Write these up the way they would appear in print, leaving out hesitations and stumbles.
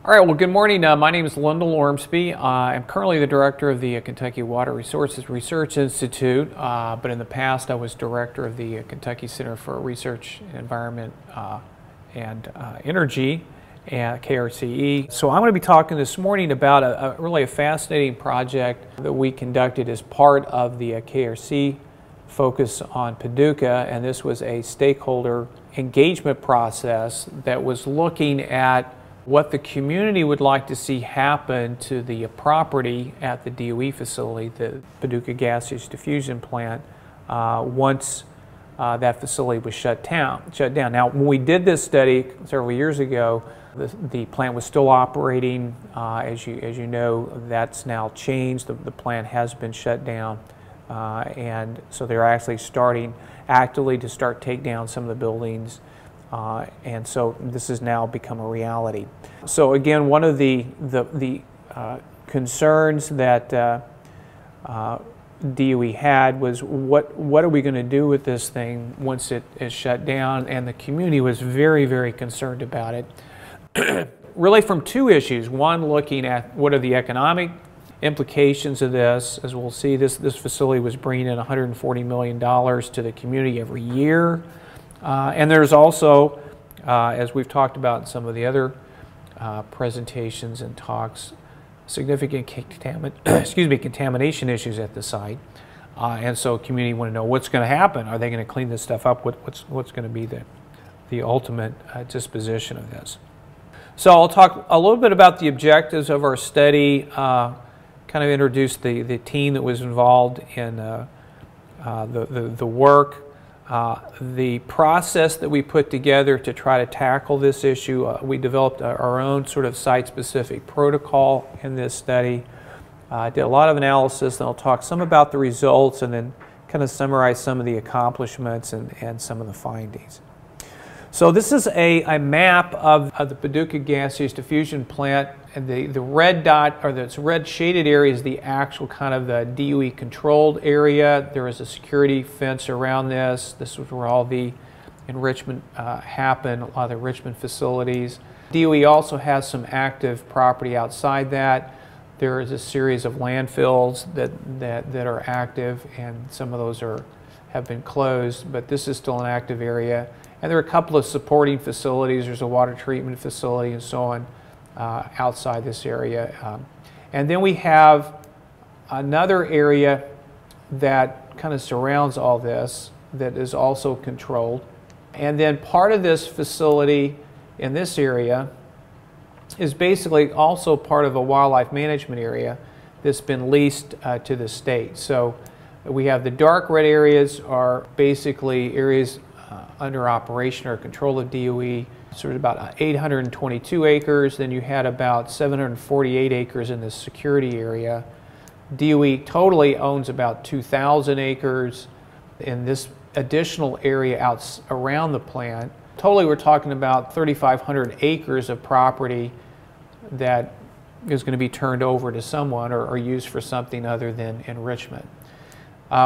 All right, well, good morning. My name is Lindell Ormsbee. I'm currently the director of the Kentucky Water Resources Research Institute, but in the past I was director of the Kentucky Center for Research, Environment, and Energy, and KRCE. So I'm going to be talking this morning about a really fascinating project that we conducted as part of the KRC focus on Paducah, and this was a stakeholder engagement process that was looking at what the community would like to see happen to the property at the DOE facility, the Paducah Gaseous Diffusion Plant, once that facility was shut down. Now, when we did this study several years ago, the plant was still operating. As you know, that's now changed. The plant has been shut down, and so they're actually starting actively to take down some of the buildings. And so this has now become a reality. So again, one of the concerns that DOE had was what are we going to do with this thing once it is shut down, and the community was very, very concerned about it. Really from two issues. One, looking at what are the economic implications of this. As we'll see, this facility was bringing in $140 million to the community every year. And there's also, as we've talked about in some of the other presentations and talks, significant contamination issues at the site. And so community want to know what's going to happen. Are they going to clean this stuff up? What's going to be the ultimate disposition of this? So I'll talk a little bit about the objectives of our study, kind of introduce the team that was involved in the work. The process that we put together to try to tackle this issue, we developed our own sort of site-specific protocol in this study. Did a lot of analysis, and I'll talk some about the results and then kind of summarize some of the accomplishments and some of the findings. So this is a map of the Paducah Gaseous Diffusion Plant, and the red dot, or the red shaded area, is the actual kind of the DOE controlled area. There is a security fence around this. This is where all the enrichment happened, a lot of the enrichment facilities. DOE also has some active property outside that. There is a series of landfills that are active, and some of those have been closed, but this is still an active area. And there are a couple of supporting facilities. There's a water treatment facility and so on outside this area. And then we have another area that kind of surrounds all this that is also controlled. And then part of this facility in this area is basically also part of a wildlife management area that's been leased to the state. So we have the dark red areas are basically areas under operation or control of DOE, sort of about 822 acres. Then you had about 748 acres in this security area. DOE totally owns about 2,000 acres in this additional area around the plant. Totally, we're talking about 3,500 acres of property that is going to be turned over to someone or used for something other than enrichment.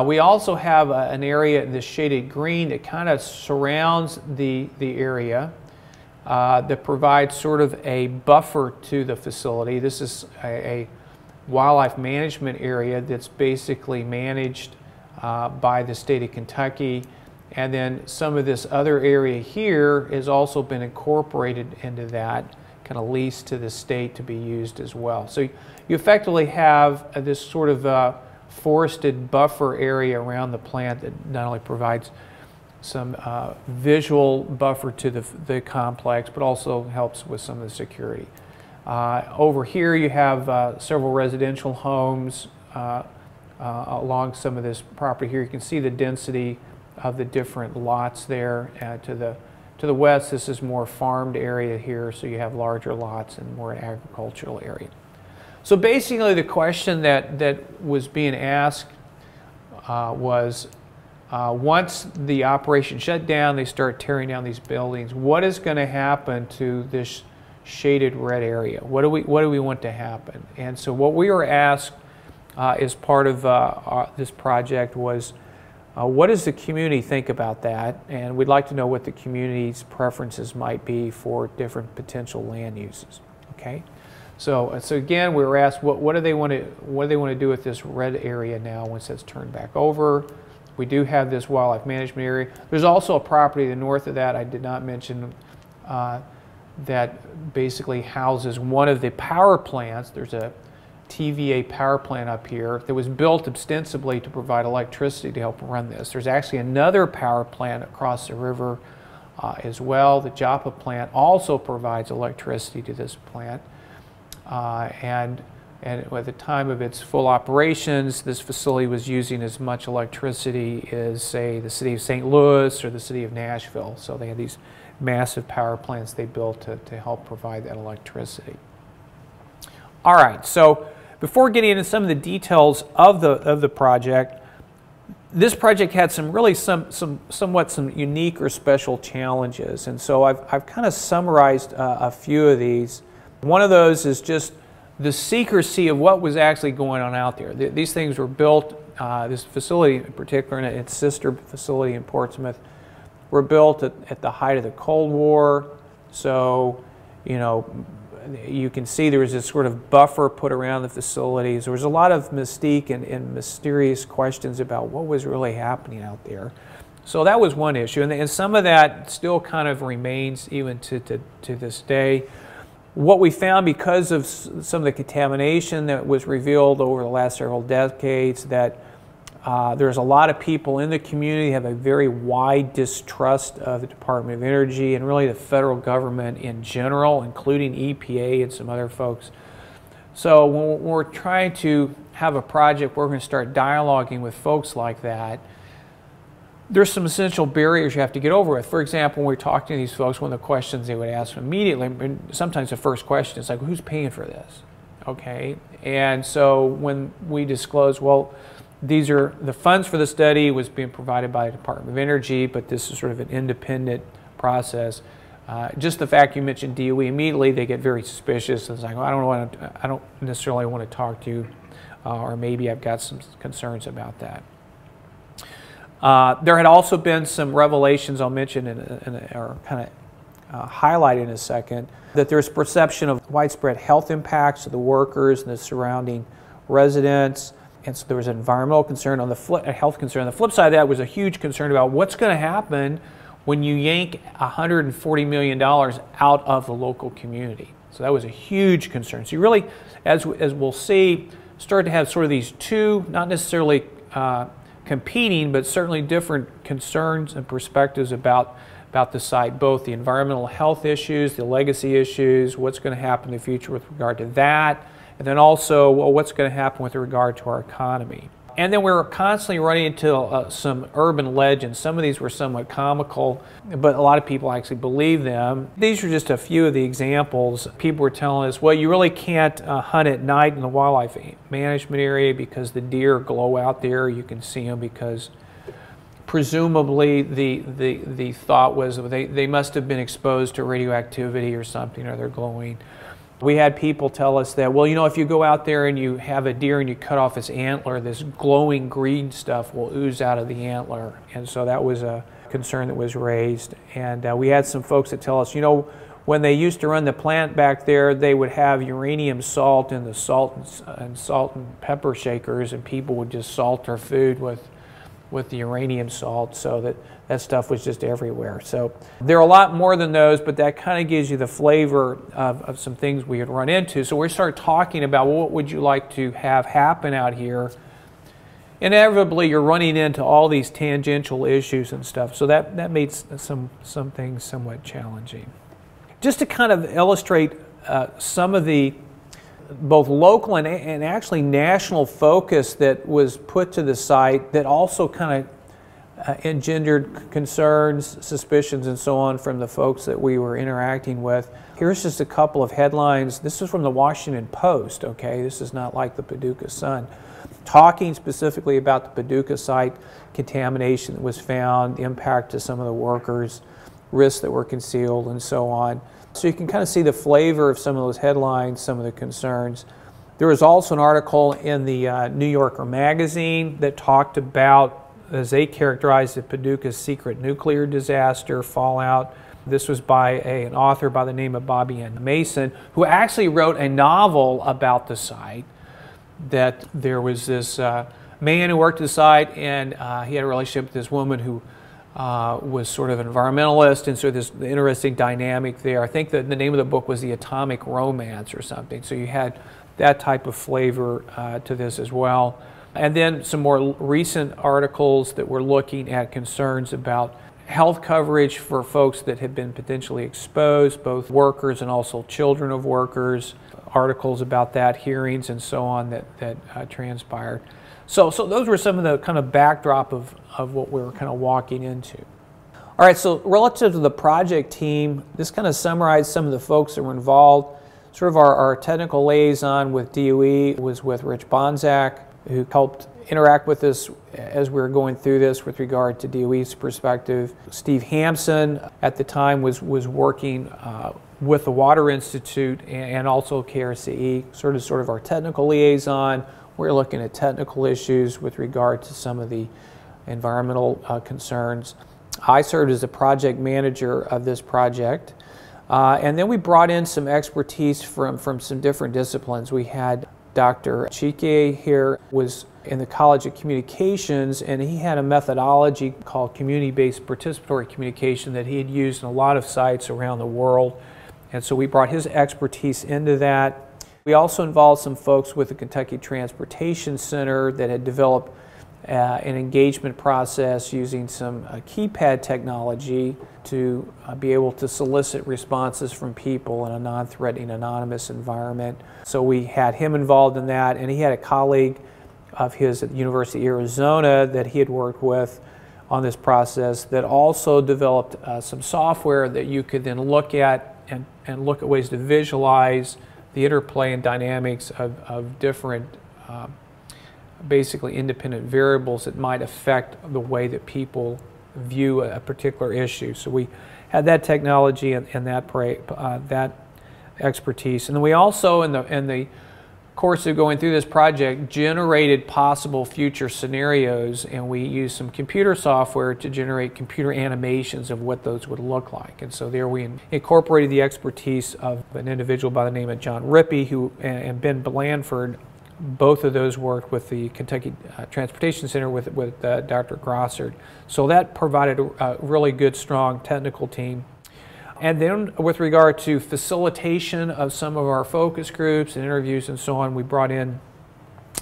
We also have an area in this shaded green that kind of surrounds the area that provides sort of a buffer to the facility. This is a wildlife management area that's basically managed by the state of Kentucky. And then some of this other area here has also been incorporated into that, kind of leased to the state to be used as well. So you effectively have this sort of forested buffer area around the plant that not only provides some visual buffer to the complex, but also helps with some of the security. Over here you have several residential homes along some of this property here. You can see the density of the different lots there. To the west, this is more farmed area here, so you have larger lots and more agricultural area. So basically the question that was being asked was, once the operation shut down, they start tearing down these buildings, what is going to happen to this shaded red area? What do we want to happen? And so what we were asked as part of this project was, what does the community think about that? And we'd like to know what the community's preferences might be for different potential land uses. Okay, so again, we were asked what do they want to do with this red area now once it's turned back over. We do have this wildlife management area. There's also a property to the north of that I did not mention that basically houses one of the power plants. There's a TVA power plant up here that was built ostensibly to provide electricity to help run this. There's actually another power plant across the river as well. The Joppa plant also provides electricity to this plant. And at the time of its full operations, this facility was using as much electricity as, say, the city of St. Louis or the city of Nashville. So they had these massive power plants they built to help provide that electricity. All right, so before getting into some of the details of the project, this project had somewhat some unique or special challenges, and so I've kind of summarized a few of these. One of those is just the secrecy of what was actually going on out there. These things were built, this facility in particular and its sister facility in Portsmouth, were built at the height of the Cold War. So, you know, you can see there was this sort of buffer put around the facilities. There was a lot of mystique and mysterious questions about what was really happening out there. So that was one issue, and some of that still kind of remains even to this day. What we found, because of some of the contamination that was revealed over the last several decades, that there's a lot of people in the community have a very wide distrust of the Department of Energy and really the federal government in general, including EPA and some other folks. So when we're trying to have a project where we're going to start dialoguing with folks like that, there's some essential barriers you have to get over with. For example, when we're talking to these folks, one of the questions they would ask immediately, and sometimes the first question is like, who's paying for this? Okay, and so when we disclose, well, these are the funds for the study was being provided by the Department of Energy, but this is sort of an independent process. Just the fact you mentioned DOE, immediately they get very suspicious. It's like, well, I don't necessarily want to talk to you, or maybe I've got some concerns about that. There had also been some revelations I'll mention or kind of highlight in a second, that there's perception of widespread health impacts to the workers and the surrounding residents. And so there was an environmental concern on a health concern. On the flip side of that was a huge concern about what's going to happen when you yank $140 million out of the local community. So that was a huge concern. So you really, as we'll see, start to have sort of these two, not necessarily competing, but certainly different concerns and perspectives about the site, both the environmental health issues, the legacy issues, what's going to happen in the future with regard to that, and then also, well, what's going to happen with regard to our economy. And then we're constantly running into some urban legends. Some of these were somewhat comical, but a lot of people actually believe them. These are just a few of the examples. People were telling us, well, you really can't hunt at night in the wildlife management area because the deer glow out there. You can see them because presumably the thought was they must have been exposed to radioactivity or something, or they're glowing. We had people tell us that, well, you know, if you go out there and you have a deer and you cut off its antler, this glowing green stuff will ooze out of the antler. And so that was a concern that was raised. And we had some folks that tell us, you know, when they used to run the plant back there, they would have uranium salt in the salt and pepper shakers, and people would just salt their food with the uranium salt, so that stuff was just everywhere. So there are a lot more than those, but that kind of gives you the flavor of some things we had run into. So we started talking about, well, what would you like to have happen out here? Inevitably, you're running into all these tangential issues and stuff, so that made some things somewhat challenging. Just to kind of illustrate some of the both local and actually national focus that was put to the site that also kind of engendered concerns, suspicions, and so on from the folks that we were interacting with. Here's just a couple of headlines. This is from the Washington Post, okay? This is not like the Paducah Sun. Talking specifically about the Paducah site contamination that was found, the impact to some of the workers, risks that were concealed, and so on. So you can kind of see the flavor of some of those headlines, some of the concerns. There was also an article in the New Yorker magazine that talked about, as they characterized it, Paducah's secret nuclear disaster, fallout. This was by an author by the name of Bobby Ann Mason, who actually wrote a novel about the site. That there was this man who worked at the site, and he had a relationship with this woman who was sort of an environmentalist, and so this interesting dynamic there. I think that the name of the book was The Atomic Romance or something, so you had that type of flavor to this as well. And then some more recent articles that were looking at concerns about health coverage for folks that have been potentially exposed, both workers and also children of workers, articles about that, hearings and so on that transpired. So those were some of the kind of backdrop of what we were kind of walking into. All right, so relative to the project team, this kind of summarized some of the folks that were involved. Sort of our technical liaison with DOE was with Rich Bonzak, who helped interact with us as we were going through this with regard to DOE's perspective. Steve Hampson at the time was working with the Water Institute and also KRCE, sort of our technical liaison. We're looking at technical issues with regard to some of the environmental concerns. I served as a project manager of this project. And then we brought in some expertise from some different disciplines. We had Dr. Chike here, was in the College of Communications, and he had a methodology called community-based participatory communication that he had used in a lot of sites around the world. And so we brought his expertise into that. We also involved some folks with the Kentucky Transportation Center that had developed an engagement process using some keypad technology to be able to solicit responses from people in a non-threatening, anonymous environment. So we had him involved in that, and he had a colleague of his at the University of Arizona that he had worked with on this process that also developed some software that you could then look at and look at ways to visualize the interplay and dynamics of different basically independent variables that might affect the way that people view a particular issue. So we had that technology and that expertise. And then we also, in the course of going through this project, generated possible future scenarios, and we used some computer software to generate computer animations of what those would look like. And so there we incorporated the expertise of an individual by the name of John Rippey and Ben Blandford. Both of those worked with the Kentucky Transportation Center with Dr. Grossard. So that provided a really good, strong technical team. And then with regard to facilitation of some of our focus groups and interviews and so on, we brought in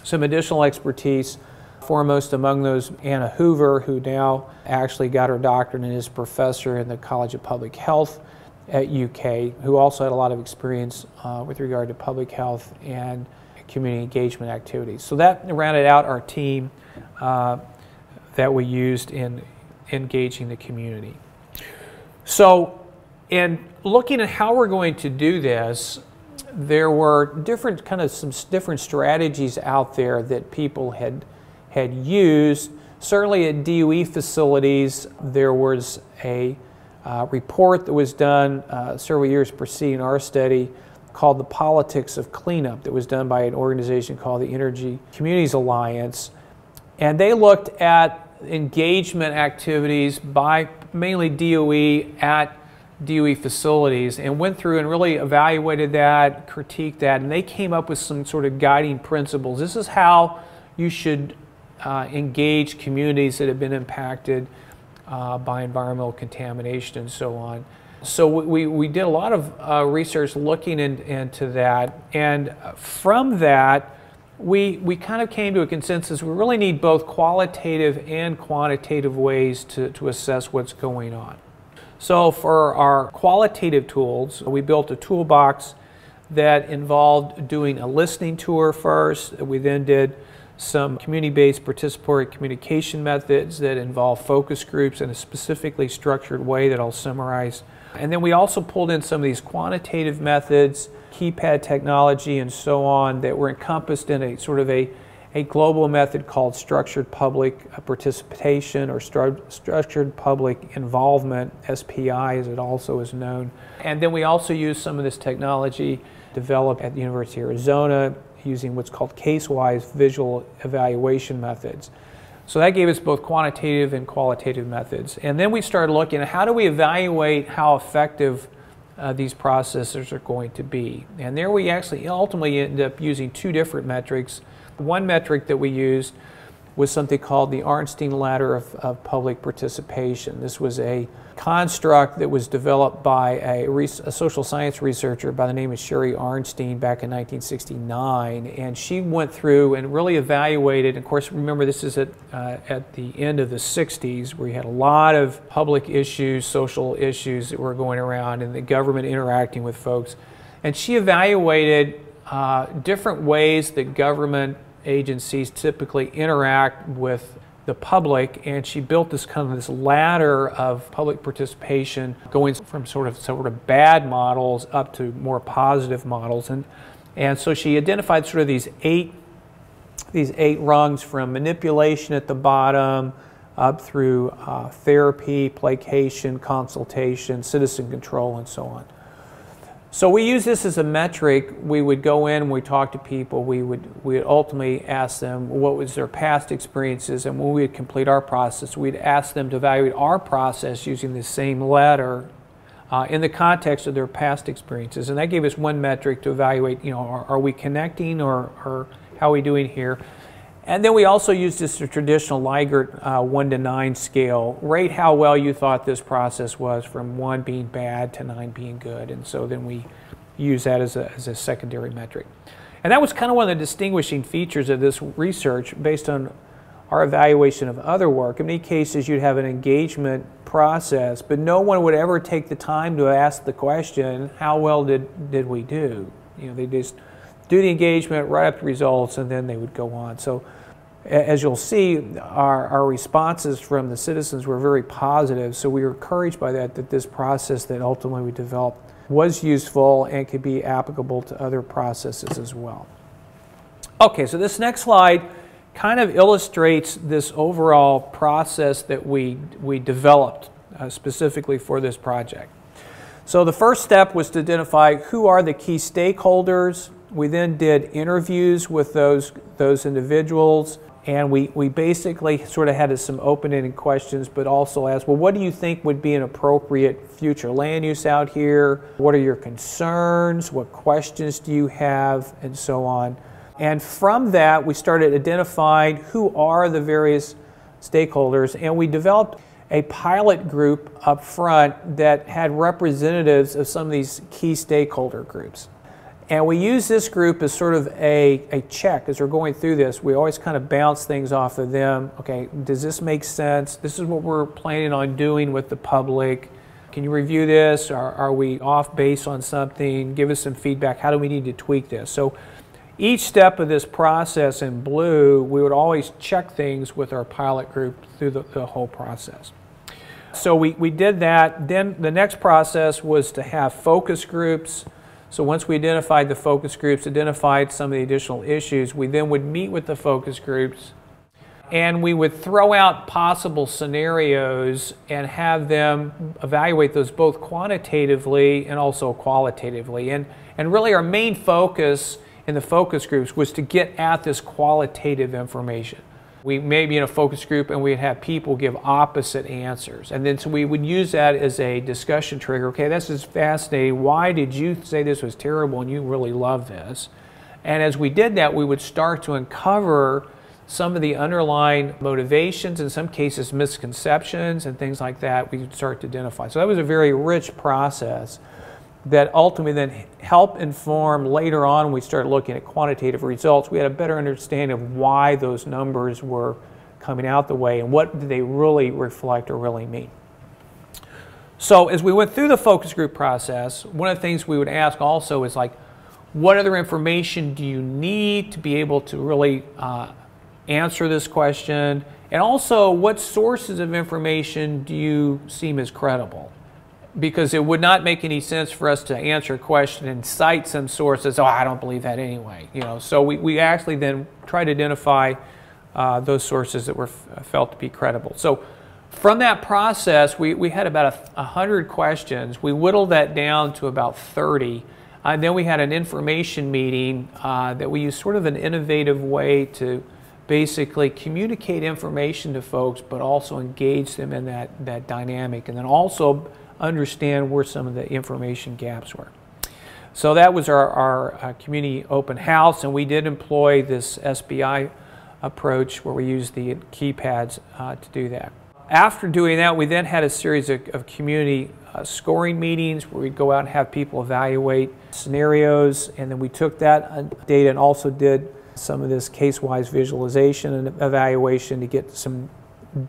some additional expertise, foremost among those Anna Hoover, who now actually got her doctorate and is professor in the College of Public Health at UK, who also had a lot of experience with regard to public health and community engagement activities. So that rounded out our team that we used in engaging the community. So in looking at how we're going to do this, there were some different strategies out there that people had used. Certainly at DOE facilities, there was a report that was done several years preceding our study called The Politics of Cleanup, that was done by an organization called the Energy Communities Alliance. And they looked at engagement activities by mainly DOE at DOE facilities and went through and really evaluated that, critiqued that, and they came up with some sort of guiding principles. This is how you should engage communities that have been impacted by environmental contamination and so on. So we did a lot of research looking into that, and from that we kind of came to a consensus. We really need both qualitative and quantitative ways to assess what's going on. So for our qualitative tools, we built a toolbox that involved doing a listening tour first. We then did some community-based participatory communication methods that involve focus groups in a specifically structured way that I'll summarize. And then we also pulled in some of these quantitative methods, keypad technology and so on, that were encompassed in a sort of a global method called structured public participation, or structured public involvement, SPI as it also is known. And then we also used some of this technology developed at the University of Arizona using what's called case-wise visual evaluation methods. So that gave us both quantitative and qualitative methods. And then we started looking at how do we evaluate how effective these processes are going to be. And there we actually ultimately ended up using two different metrics. One metric that we used was something called the Ormsbee ladder of public participation. This was a construct that was developed by a social science researcher by the name of Sherry Arnstein back in 1969, and she went through and really evaluated. Of course, remember this is at the end of the 60s, where you had a lot of public issues, social issues that were going around, and the government interacting with folks. And she evaluated different ways that government agencies typically interact with the public, and she built this kind of this ladder of public participation going from sort of bad models up to more positive models. And so she identified sort of these eight rungs, from manipulation at the bottom up through therapy, placation, consultation, citizen control, and so on. So we use this as a metric. We would go in and we talk to people. We would ultimately ask them what was their past experiences, and when we would complete our process, we'd ask them to evaluate our process using the same ladder in the context of their past experiences. And that gave us one metric to evaluate, are we connecting or how are we doing here? And then we also used this traditional Likert 1 to 9 scale, rate how well you thought this process was, from 1 being bad to 9 being good. And so then we use that as a secondary metric. And that was kind of one of the distinguishing features of this research based on our evaluation of other work. In many cases, you'd have an engagement process, but no one would ever take the time to ask the question, how well did we do? They just do the engagement, write up the results, and then they would go on. So as you'll see, our responses from the citizens were very positive, so we were encouraged by that this process that ultimately we developed was useful and could be applicable to other processes as well. Okay, so this next slide kind of illustrates this overall process that we developed specifically for this project. So the first step was to identify who are the key stakeholders. We then did interviews with those individuals, and we basically sort of had some open-ended questions, but also asked, well, what do you think would be an appropriate future land use out here? What are your concerns? What questions do you have? And so on. And from that, we started identifying who are the various stakeholders, and we developed a pilot group up front that had representatives of some of these key stakeholder groups. And we use this group as sort of a check as we're going through this. We always kind of bounce things off of them. Okay, does this make sense? This is what we're planning on doing with the public. Can you review this? Are we off base on something? Give us some feedback. How do we need to tweak this? So each step of this process in blue, we would always check things with our pilot group through the whole process. So we did that. Then the next process was to have focus groups. So once we identified the focus groups, identified some of the additional issues, we then would meet with the focus groups, and we would throw out possible scenarios and have them evaluate those both quantitatively and also qualitatively. And really our main focus in the focus groups was to get at this qualitative information. We may be in a focus group and we'd have people give opposite answers. And then so we would use that as a discussion trigger. Okay, this is fascinating. Why did you say this was terrible and you really love this? And as we did that, we would start to uncover some of the underlying motivations, in some cases misconceptions and things like that we would start to identify. So that was a very rich process that ultimately then helped inform later on when we started looking at quantitative results. We had a better understanding of why those numbers were coming out the way and what did they really reflect or really mean. So as we went through the focus group process, one of the things we would ask also is like, what other information do you need to be able to really answer this question? And also, what sources of information do you seem as credible? Because it would not make any sense for us to answer a question and cite some sources, oh, I don't believe that anyway. So we actually then try to identify those sources that were felt to be credible. So from that process, we had about 100 questions. We whittled that down to about 30. And then we had an information meeting that we used sort of an innovative way to basically communicate information to folks, but also engage them in that dynamic, and then also understand where some of the information gaps were. So that was our community open house, and we did employ this SBI approach where we used the keypads to do that. After doing that, we then had a series of community scoring meetings where we'd go out and have people evaluate scenarios, and then we took that data and also did some of this case-wise visualization and evaluation to get some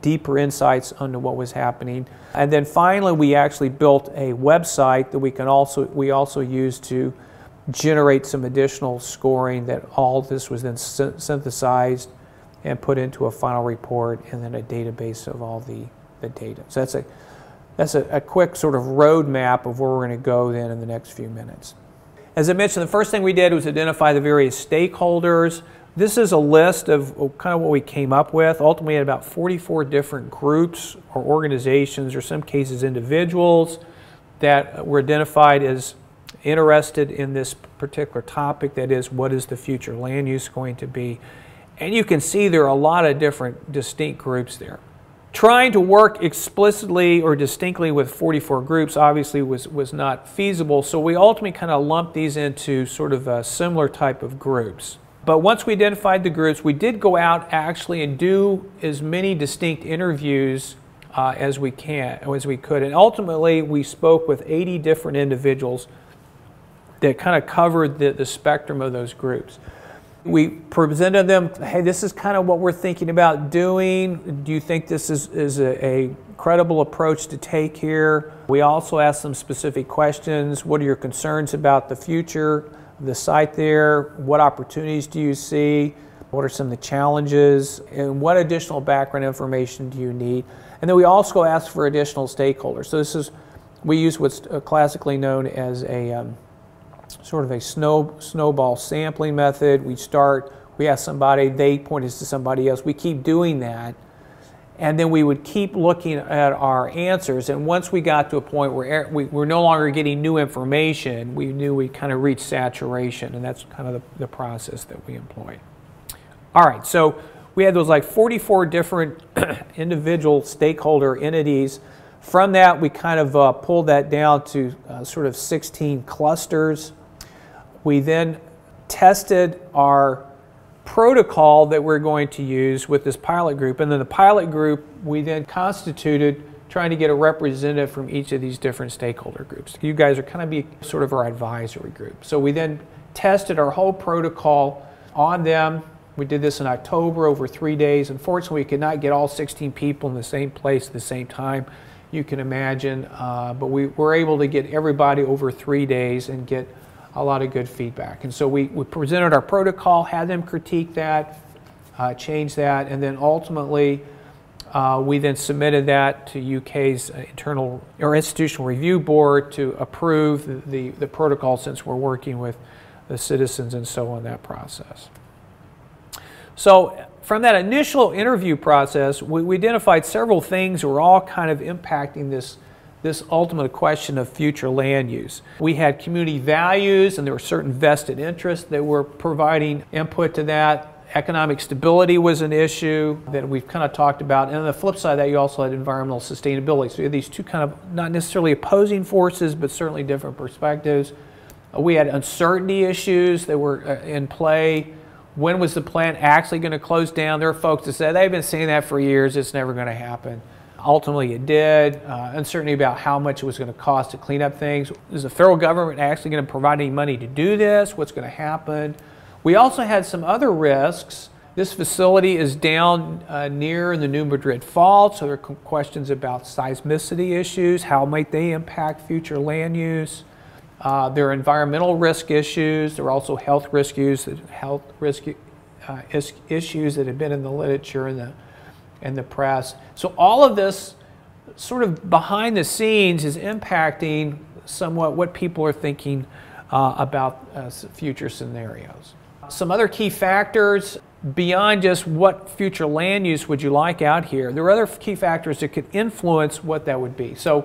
deeper insights into what was happening. And then finally, we actually built a website that we also used to generate some additional scoring, that all this was then synthesized and put into a final report and then a database of all the data. So that's a quick sort of roadmap of where we're going to go then in the next few minutes. As I mentioned, the first thing we did was identify the various stakeholders. This is a list of kind of what we came up with. Ultimately, we had about 44 different groups or organizations, or some cases individuals, that were identified as interested in this particular topic, that is, what is the future land use going to be? And you can see there are a lot of different distinct groups there. Trying to work explicitly or distinctly with 44 groups obviously was not feasible, so we ultimately kind of lumped these into sort of a similar type of groups. But once we identified the groups, we did go out actually and do as many distinct interviews as we could. And ultimately, we spoke with 80 different individuals that kind of covered the spectrum of those groups. We presented them, hey, this is kind of what we're thinking about doing. Do you think this is a credible approach to take here? We also asked them specific questions. What are your concerns about the future of the site there? What opportunities do you see? What are some of the challenges? And what additional background information do you need? And then we also asked for additional stakeholders. So we use what's classically known as a sort of a snowball sampling method. We ask somebody, they point us to somebody else. We keep doing that, and then we would keep looking at our answers. And once we got to a point where we're no longer getting new information, we knew we kind of reached saturation, and that's kind of the process that we employed. All right, so we had those like 44 different individual stakeholder entities. From that, we kind of pulled that down to sort of 16 clusters. We then tested our protocol that we're going to use with this pilot group. And then the pilot group, we then constituted trying to get a representative from each of these different stakeholder groups. You guys are kind of be sort of our advisory group. So we then tested our whole protocol on them. We did this in October over 3 days. Unfortunately, we could not get all 16 people in the same place at the same time, you can imagine, but we were able to get everybody over 3 days and get a lot of good feedback. And so we presented our protocol, had them critique that, change that, and then ultimately we then submitted that to UK's internal or institutional review board to approve the protocol, since we're working with the citizens and so on that process. So from that initial interview process, we identified several things that were all kind of impacting this ultimate question of future land use. We had community values, and there were certain vested interests that were providing input to that. Economic stability was an issue that we've kind of talked about. And on the flip side of that, you also had environmental sustainability. So you had these two kind of not necessarily opposing forces, but certainly different perspectives. We had uncertainty issues that were in play. When was the plant actually going to close down? There are folks that said they've been saying that for years, it's never going to happen. Ultimately it did. Uncertainty about how much it was going to cost to clean up things. Is the federal government actually going to provide any money to do this? What's going to happen? We also had some other risks. This facility is down near the New Madrid Fault, so there are questions about seismicity issues. How might they impact future land use? There are environmental risk issues. There are also health risk issues that have been in the literature and the press. So all of this sort of behind the scenes is impacting somewhat what people are thinking about future scenarios. Some other key factors beyond just what future land use would you like out here, there are other key factors that could influence what that would be. So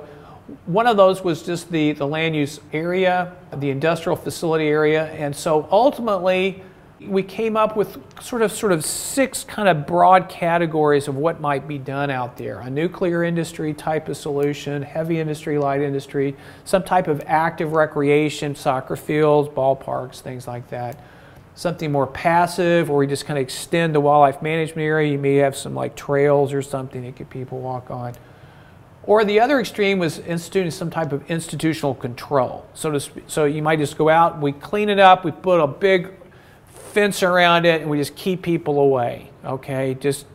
one of those was just the land use area, the industrial facility area, and so ultimately We came up with sort of 6 kind of broad categories of what might be done out there. A nuclear industry type of solution, heavy industry, light industry, some type of active recreation, soccer fields, ballparks, things like that. Something more passive, where we just kind of extend the wildlife management area. You may have some like trails or something that people walk on. Or the other extreme was instituting some type of institutional control. So you might just go out, we clean it up, we put a big fence around it, and we just keep people away. Okay, just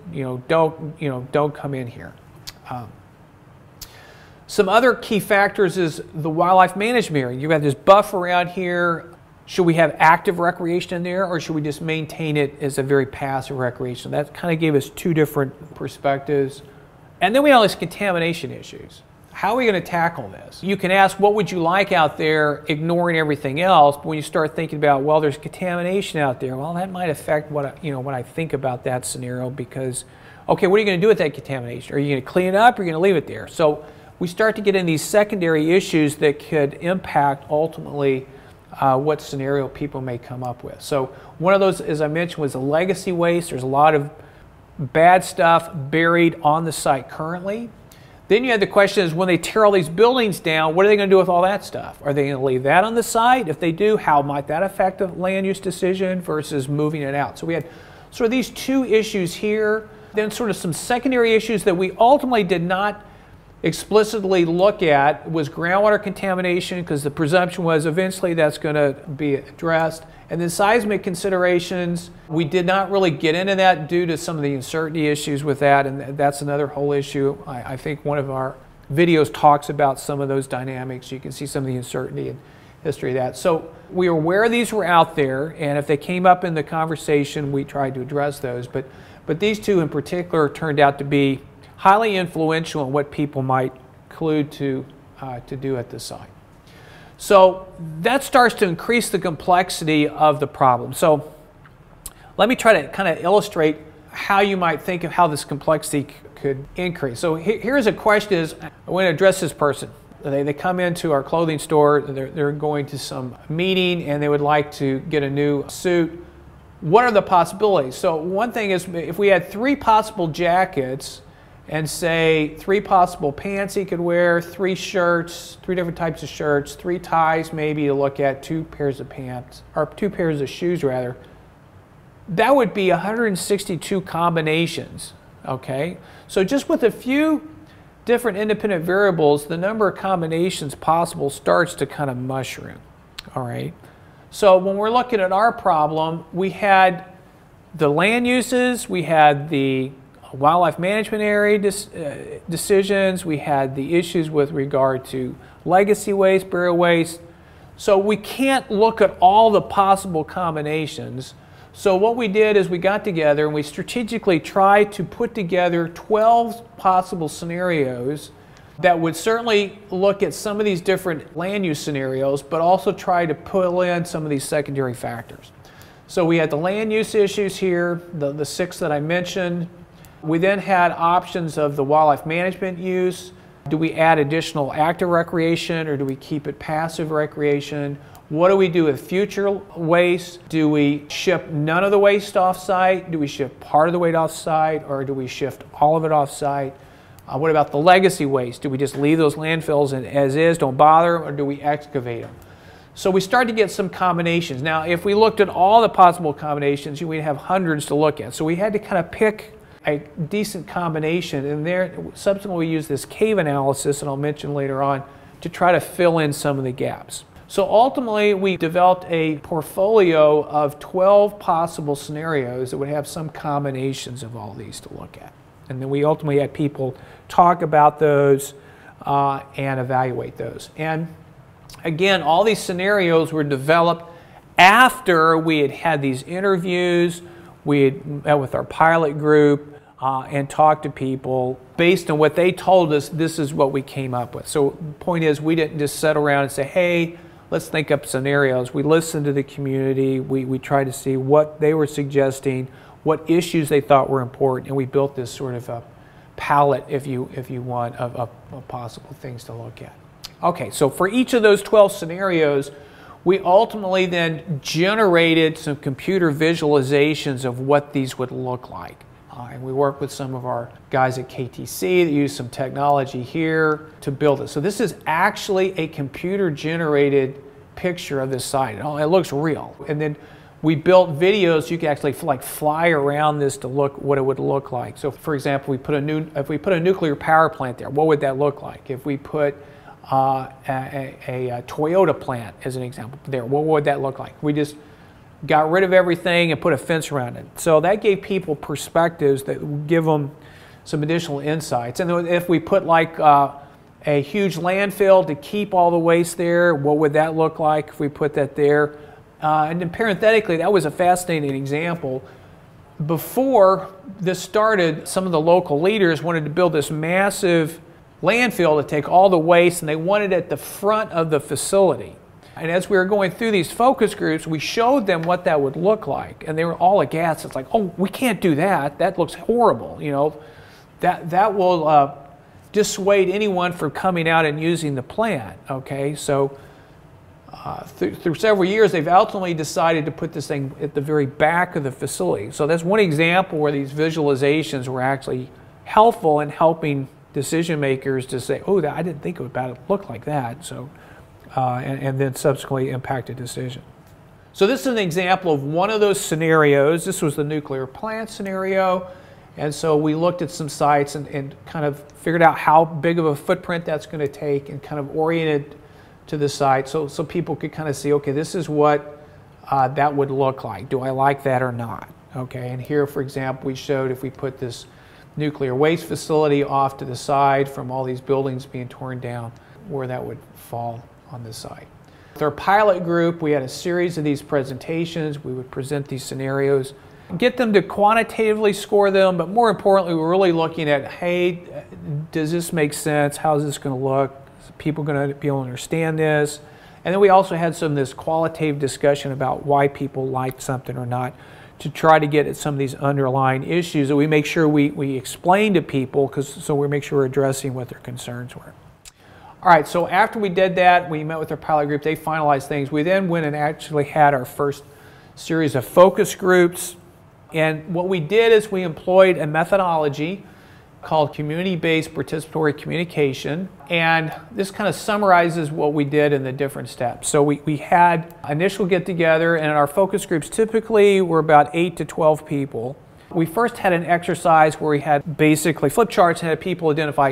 don't come in here. Some other key factors is the wildlife management area. You got this buffer around here. Should we have active recreation in there, or should we just maintain it as a very passive recreation? That kind of gave us 2 different perspectives. And then we have all these contamination issues. How are we going to tackle this? You can ask, what would you like out there, ignoring everything else? But when you start thinking about, well, there's contamination out there, well, that might affect what I think about that scenario, because, okay, what are you going to do with that contamination? Are you going to clean it up, or are you going to leave it there? So we start to get in these secondary issues that could impact ultimately what scenario people may come up with. So one of those, as I mentioned, was the legacy waste. There's a lot of bad stuff buried on the site currently. Then you had the question is, when they tear all these buildings down, what are they going to do with all that stuff? Are they going to leave that on the site? If they do, how might that affect the land use decision versus moving it out? So we had sort of these 2 issues here, then sort of some secondary issues that we ultimately did not explicitly look at. Was groundwater contamination, because the presumption was eventually that's going to be addressed. And then seismic considerations, we did not really get into that due to some of the uncertainty issues with that, and that's another whole issue. I think one of our videos talks about some of those dynamics. You can see some of the uncertainty and history of that. So we were aware these were out there, and if they came up in the conversation, we tried to address those. But these 2 in particular turned out to be highly influential in what people might conclude to do at the site. So that starts to increase the complexity of the problem. So let me try to kind of illustrate how you might think of how this complexity could increase. So here's a question: is I want to address this person. They come into our clothing store, they're going to some meeting, and they would like to get a new suit. What are the possibilities? So one thing is, if we had 3 possible jackets, and say 3 possible pants he could wear, 3 shirts, 3 different types of shirts, 3 ties maybe to look at, 2 pairs of pants, or 2 pairs of shoes rather, that would be 162 combinations, okay? So just with a few different independent variables, the number of combinations possible starts to kind of mushroom, all right? So when we're looking at our problem, we had the land uses, we had the wildlife management area decisions, we had the issues with regard to legacy waste, burial waste. So we can't look at all the possible combinations. So what we did is we got together and we strategically tried to put together 12 possible scenarios that would certainly look at some of these different land use scenarios, but also try to pull in some of these secondary factors. So we had the land use issues here, the 6 that I mentioned. We then had options of the wildlife management use. Do we add additional active recreation, or do we keep it passive recreation? What do we do with future waste? Do we ship none of the waste off-site? Do we ship part of the waste off-site, or do we shift all of it off-site? What about the legacy waste? Do we just leave those landfills as is, don't bother them, or do we excavate them? So we started to get some combinations. Now, if we looked at all the possible combinations, we'd have hundreds to look at. So we had to kind of pick a decent combination, and there subsequently we used this cave analysis, and I'll mention later on, to try to fill in some of the gaps. So ultimately we developed a portfolio of 12 possible scenarios that would have some combinations of all these to look at. And then we ultimately had people talk about those and evaluate those. And again, all these scenarios were developed after we had had these interviews. We had met with our pilot group and talked to people. Based on what they told us, this is what we came up with. So the point is, we didn't just sit around and say, hey, let's think up scenarios. We listened to the community. We tried to see what they were suggesting, what issues they thought were important, and we built this sort of a palette, if you want, of possible things to look at. Okay, so for each of those 12 scenarios, We ultimately then generated some computer visualizations of what these would look like. And we worked with some of our guys at KTC that used some technology here to build it. So this is actually a computer-generated picture of this site. It looks real. And then we built videos so you can actually fly around this to look what it would look like. So for example, if we put a nuclear power plant there, what would that look like? If we put a Toyota plant, as an example, there, what would that look like? We just got rid of everything and put a fence around it. So that gave people perspectives that would give them some additional insights. And if we put like a huge landfill to keep all the waste there, what would that look like if we put that there? And then parenthetically, that was a fascinating example. Before this started, some of the local leaders wanted to build this massive landfill to take all the waste, and they wanted it at the front of the facility. And as we were going through these focus groups, we showed them what that would look like, and they were all aghast. It's like, oh, we can't do that. That looks horrible. You know, that will dissuade anyone from coming out and using the plant. Okay, so through several years, they've ultimately decided to put this thing at the very back of the facility. So that's one example where these visualizations were actually helpful in helping decision makers to say, oh, I didn't think about it look like that. So. And then subsequently impact a decision. So this is an example of one of those scenarios. This was the nuclear plant scenario. And so we looked at some sites and kind of figured out how big of a footprint that's going to take and kind of oriented to the site so people could kind of see, okay, this is what that would look like. Do I like that or not? Okay, and here, for example, we showed if we put this nuclear waste facility off to the side from all these buildings being torn down, where that would fall on this site. With our pilot group, we had a series of these presentations. We would present these scenarios, get them to quantitatively score them, but more importantly, we're really looking at, hey, does this make sense? How's this going to look? Is people going to be able to understand this? And then we also had some of this qualitative discussion about why people liked something or not, to try to get at some of these underlying issues that we make sure we explain to people, so we make sure we're addressing what their concerns were. All right, so after we did that, we met with our pilot group, they finalized things. We then went and actually had our first series of focus groups. And what we did is we employed a methodology called community-based participatory communication. And this kind of summarizes what we did in the different steps. So we had initial get-together, and our focus groups typically were about 8 to 12 people. We first had an exercise where we had basically flip charts and had people identify,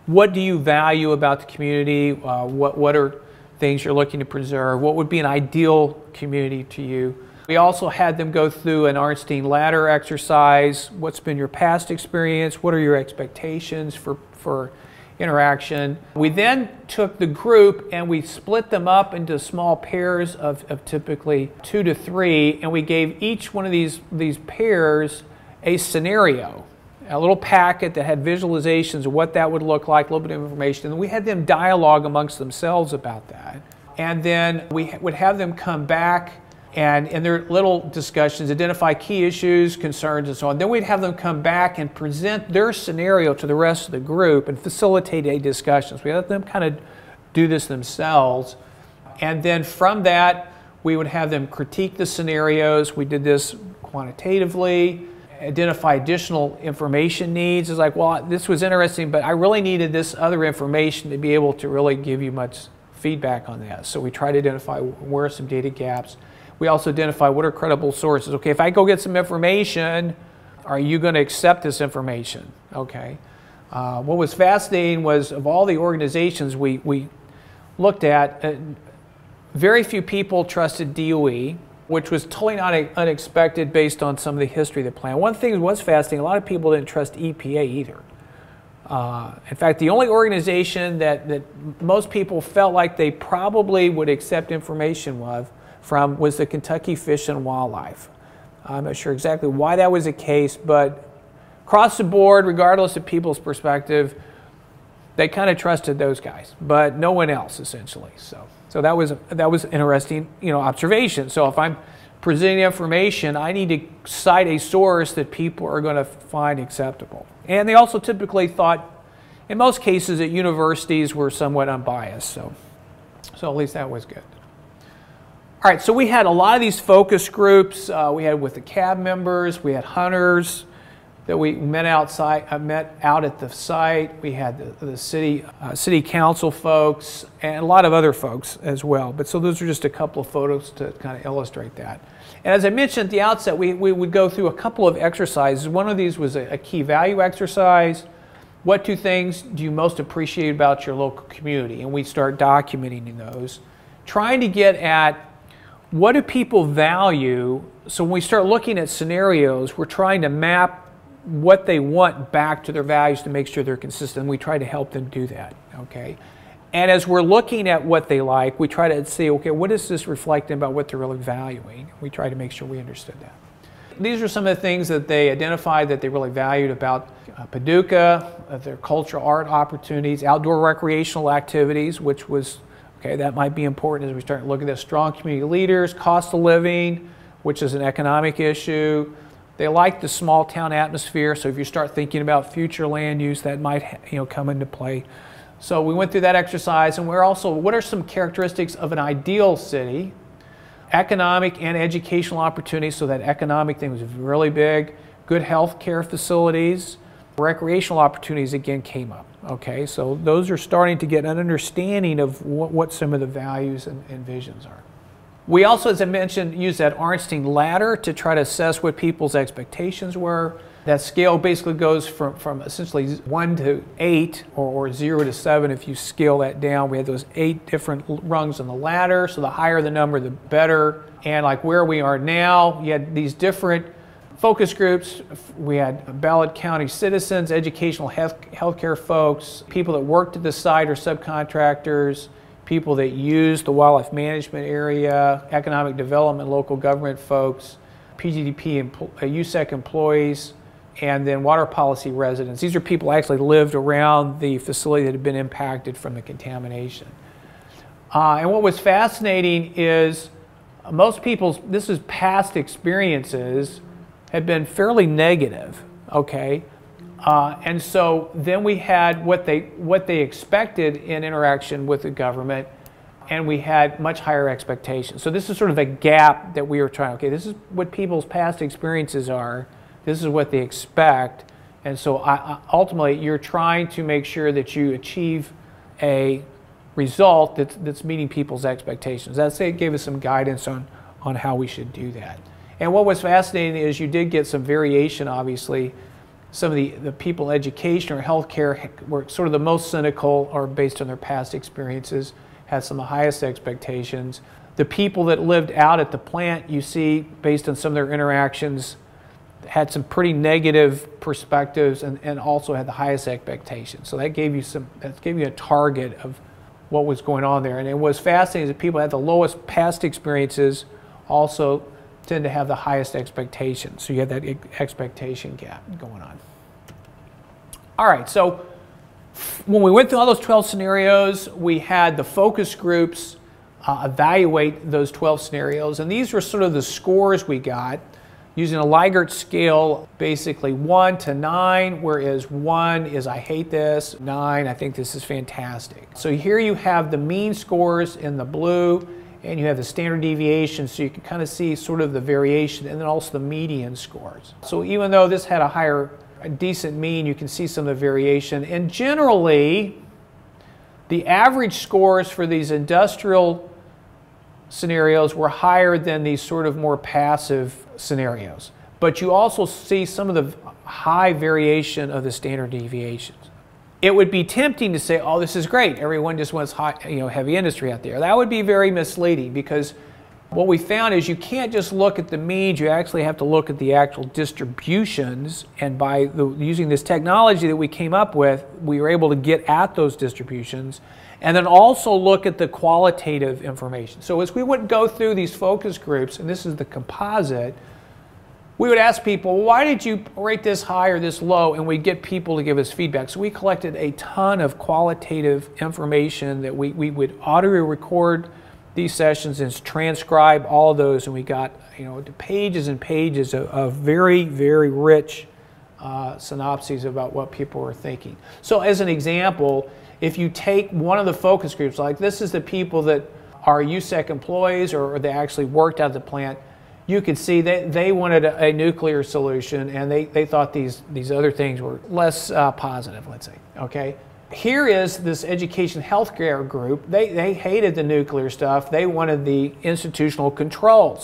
what do you value about the community? What are things you're looking to preserve? What would be an ideal community to you? We also had them go through an Arnstein ladder exercise. What's been your past experience? What are your expectations for interaction? We then took the group and we split them up into small pairs of typically 2 to 3, and we gave each one of these pairs a scenario. A little packet that had visualizations of what that would look like, a little bit of information, and we had them dialogue amongst themselves about that. And then we would have them come back and in their little discussions identify key issues, concerns, and so on. Then we'd have them come back and present their scenario to the rest of the group and facilitate a discussion. So we let them kind of do this themselves. And then from that, we would have them critique the scenarios. We did this quantitatively, identify additional information needs. It's like, well, this was interesting, but I really needed this other information to be able to really give you much feedback on that. So we try to identify where are some data gaps. We also identify what are credible sources. Okay, if I go get some information, are you going to accept this information? Okay. What was fascinating was of all the organizations we looked at, very few people trusted DOE, which was totally not unexpected based on some of the history of the plan. One thing that was fascinating, a lot of people didn't trust EPA either. In fact, the only organization that most people felt like they probably would accept information from was the Kentucky Fish and Wildlife. I'm not sure exactly why that was the case, but across the board, regardless of people's perspective, they kind of trusted those guys, but no one else essentially. So that was interesting, observation. So if I'm presenting information, I need to cite a source that people are going to find acceptable. And they also typically thought, in most cases, that universities were somewhat unbiased. So at least that was good. All right, so we had a lot of these focus groups. We had with the CAB members, we had hunters that we met met out at the site. We had the city council folks and a lot of other folks as well. But so those are just a couple of photos to kind of illustrate that. And as I mentioned at the outset, we would go through a couple of exercises. One of these was a key value exercise. What 2 things do you most appreciate about your local community? And we start documenting those, trying to get at what do people value. So when we start looking at scenarios, we're trying to map what they want back to their values to make sure they're consistent. We try to help them do that, okay? And as we're looking at what they like, we try to see, okay, what is this reflecting about what they're really valuing? We try to make sure we understood that. These are some of the things that they identified that they really valued about Paducah, their cultural art opportunities, outdoor recreational activities, which was, okay, that might be important as we start looking at this. Strong community leaders, cost of living, which is an economic issue. They like the small town atmosphere, so if you start thinking about future land use, that might come into play. So we went through that exercise, and we're also, what are some characteristics of an ideal city? Economic and educational opportunities, so that economic thing was really big. Good health care facilities. Recreational opportunities again came up. Okay, so those are starting to get an understanding of what some of the values and visions are. We also, as I mentioned, used that Ornstein ladder to try to assess what people's expectations were. That scale basically goes from essentially 1 to 8 or 0 to 7 if you scale that down. We had those 8 different rungs on the ladder, so the higher the number, the better. And like where we are now, you had these different focus groups. We had Ballard County citizens, educational healthcare folks, people that worked at the site or subcontractors, people that use the wildlife management area, economic development, local government folks, PGDP, USEC employees, and then water policy residents. These are people who actually lived around the facility that had been impacted from the contamination. And what was fascinating is most people's, this is past experiences, had been fairly negative, okay? And so then we had what they expected in interaction with the government, and we had much higher expectations. So this is sort of a gap that we were trying, okay, this is what people's past experiences are, this is what they expect, and so ultimately you're trying to make sure that you achieve a result that's meeting people's expectations. It gave us some guidance on how we should do that. And what was fascinating is you did get some variation, obviously. Some of the people in education or healthcare were sort of the most cynical or based on their past experiences, had some of the highest expectations. The people that lived out at the plant, you see, based on some of their interactions, had some pretty negative perspectives and also had the highest expectations. So that gave you a target of what was going on there. And it was fascinating that people had the lowest past experiences also tend to have the highest expectations. So you had that expectation gap going on. All right, so when we went through all those 12 scenarios, we had the focus groups evaluate those 12 scenarios. And these were sort of the scores we got using a Likert scale, basically 1 to 9, whereas 1 is I hate this, 9 I think this is fantastic. So here you have the mean scores in the blue, and you have the standard deviation, so you can kind of see sort of the variation, and then also the median scores. So even though this had a decent mean, you can see some of the variation. And generally, the average scores for these industrial scenarios were higher than these sort of more passive scenarios. But you also see some of the high variation of the standard deviations. It would be tempting to say, oh, this is great, everyone just wants heavy industry out there. That would be very misleading, because what we found is you can't just look at the means, you actually have to look at the actual distributions, and by using this technology that we came up with, we were able to get at those distributions, and then also look at the qualitative information. So as we would go through these focus groups, and this is the composite, we would ask people, why did you rate this high or this low? And we'd get people to give us feedback. So we collected a ton of qualitative information that we would audio record these sessions and transcribe all of those, and we got pages and pages of very, very rich synopses about what people were thinking. So as an example, if you take one of the focus groups, like this is the people that are USEC employees or they actually worked at the plant, you could see that they wanted a nuclear solution, and they thought these other things were less positive, let's say, okay? Here is this education healthcare group. They hated the nuclear stuff. They wanted the institutional control.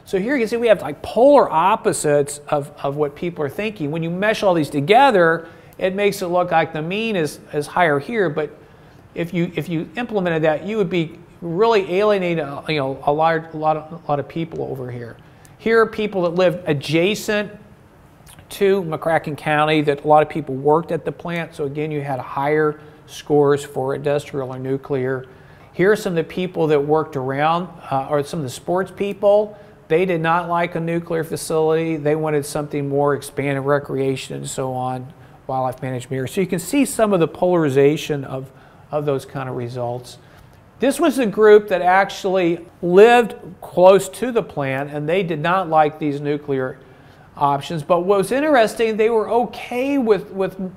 So here you can see we have like polar opposites of what people are thinking. When you mesh all these together, it makes it look like the mean is higher here, but if you implemented that, you would be really alienating a lot of people over here. Here are people that live adjacent to McCracken County, that a lot of people worked at the plant, so again you had higher scores for industrial or nuclear. Here are some of the people that worked around, or some of the sports people. They did not like a nuclear facility. They wanted something more expanded recreation and so on, wildlife management area. So you can see some of the polarization of those kind of results. This was a group that actually lived close to the plant, and they did not like these nuclear options. But what was interesting, they were okay with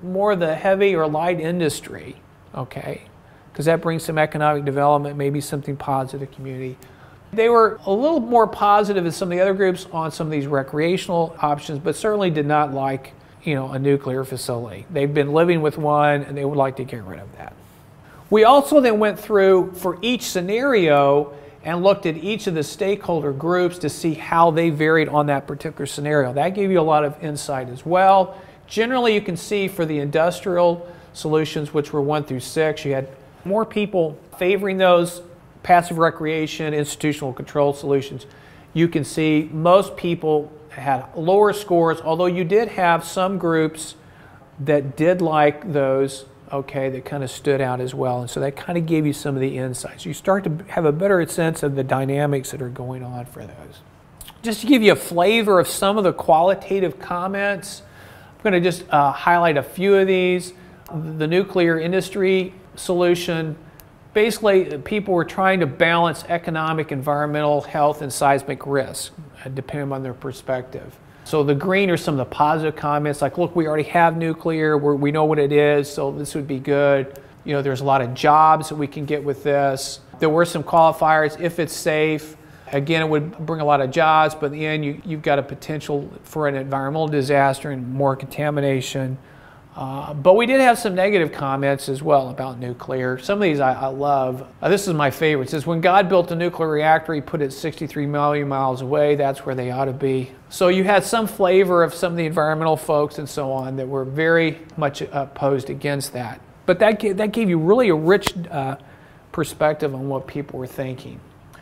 more of the heavy or light industry, okay? Because that brings some economic development, maybe something positive to the community. They were a little more positive than some of the other groups on some of these recreational options, but certainly did not like, a nuclear facility. They've been living with one, and they would like to get rid of that. We also then went through for each scenario and looked at each of the stakeholder groups to see how they varied on that particular scenario. That gave you a lot of insight as well. Generally, you can see for the industrial solutions, which were 1 through 6, you had more people favoring those passive recreation, institutional control solutions. You can see most people had lower scores, although you did have some groups that did like those, okay, that kind of stood out as well. And so that kind of gave you some of the insights. You start to have a better sense of the dynamics that are going on for those. Just to give you a flavor of some of the qualitative comments, I'm going to just highlight a few of these. The nuclear industry solution, basically people were trying to balance economic, environmental, health, and seismic risk, depending on their perspective. So the green are some of the positive comments, like, look, we already have nuclear, we know what it is, so this would be good. There's a lot of jobs that we can get with this. There were some qualifiers, if it's safe. Again, it would bring a lot of jobs, but in the end, you've got a potential for an environmental disaster and more contamination. But we did have some negative comments as well about nuclear. Some of these I love. This is my favorite. It says, when God built a nuclear reactor, he put it 63 million miles away. That's where they ought to be. So you had some flavor of some of the environmental folks and so on that were very much opposed against that. But that gave you really a rich perspective on what people were thinking.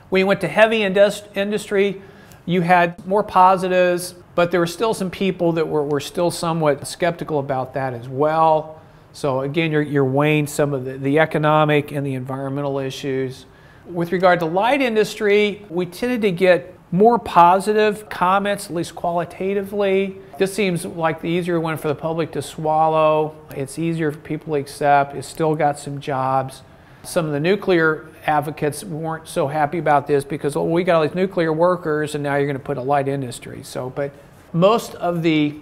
When you went to heavy industry, you had more positives, but there were still some people that were still somewhat skeptical about that as well. So again, you're weighing some of the economic and the environmental issues. With regard to light industry, we tended to get more positive comments, at least qualitatively. This seems like the easier one for the public to swallow. It's easier for people to accept. It's still got some jobs. Some of the nuclear advocates weren't so happy about this because, well, we got all these nuclear workers and now you're going to put a light industry. So, but most of the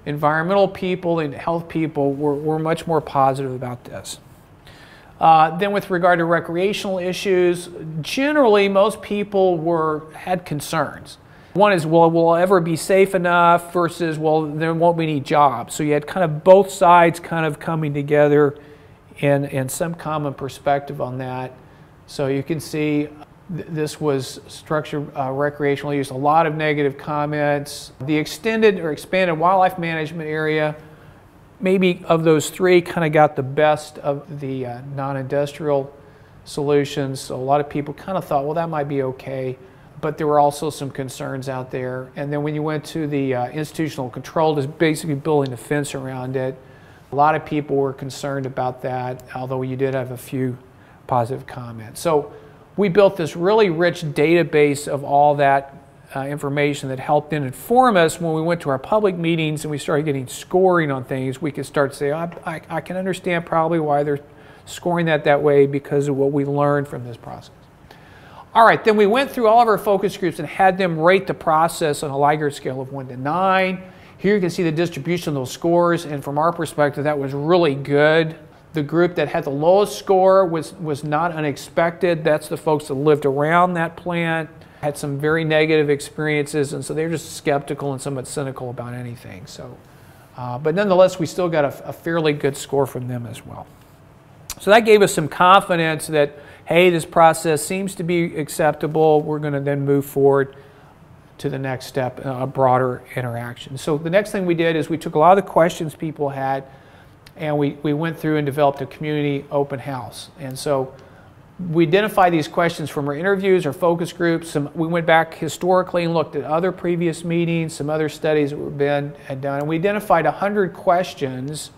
environmental people and health people were much more positive about this. Then with regard to recreational issues, generally most people had concerns. One is, well, will it ever be safe enough versus, well, there won't be any jobs. So you had kind of both sides kind of coming together and some common perspective on that. So you can see this was structured recreational use, a lot of negative comments. The extended or expanded wildlife management area, maybe of those three, kind of got the best of the non-industrial solutions. So a lot of people kind of thought, well, that might be okay, but there were also some concerns out there. And then when you went to the institutional control, just basically building a fence around it, a lot of people were concerned about that, although you did have a few positive comments. So we built this really rich database of all that information that helped inform us when we went to our public meetings and we started getting scoring on things. We could start to say, oh, I can understand probably why they're scoring that way because of what we learned from this process. All right, then we went through all of our focus groups and had them rate the process on a Likert scale of 1 to 9. Here you can see the distribution of those scores, and from our perspective, that was really good. The group that had the lowest score was not unexpected. That's the folks that lived around that plant, had some very negative experiences, and so they're just skeptical and somewhat cynical about anything. So, but nonetheless, we still got a fairly good score from them as well. So that gave us some confidence that, hey, this process seems to be acceptable. We're going to then move forward to the next step, a broader interaction. So the next thing we did is we took a lot of the questions people had, and we went through and developed a community open house. And so we identified these questions from our interviews, our focus groups. We went back historically and looked at other previous meetings, some other studies that had done, and we identified 100 questions,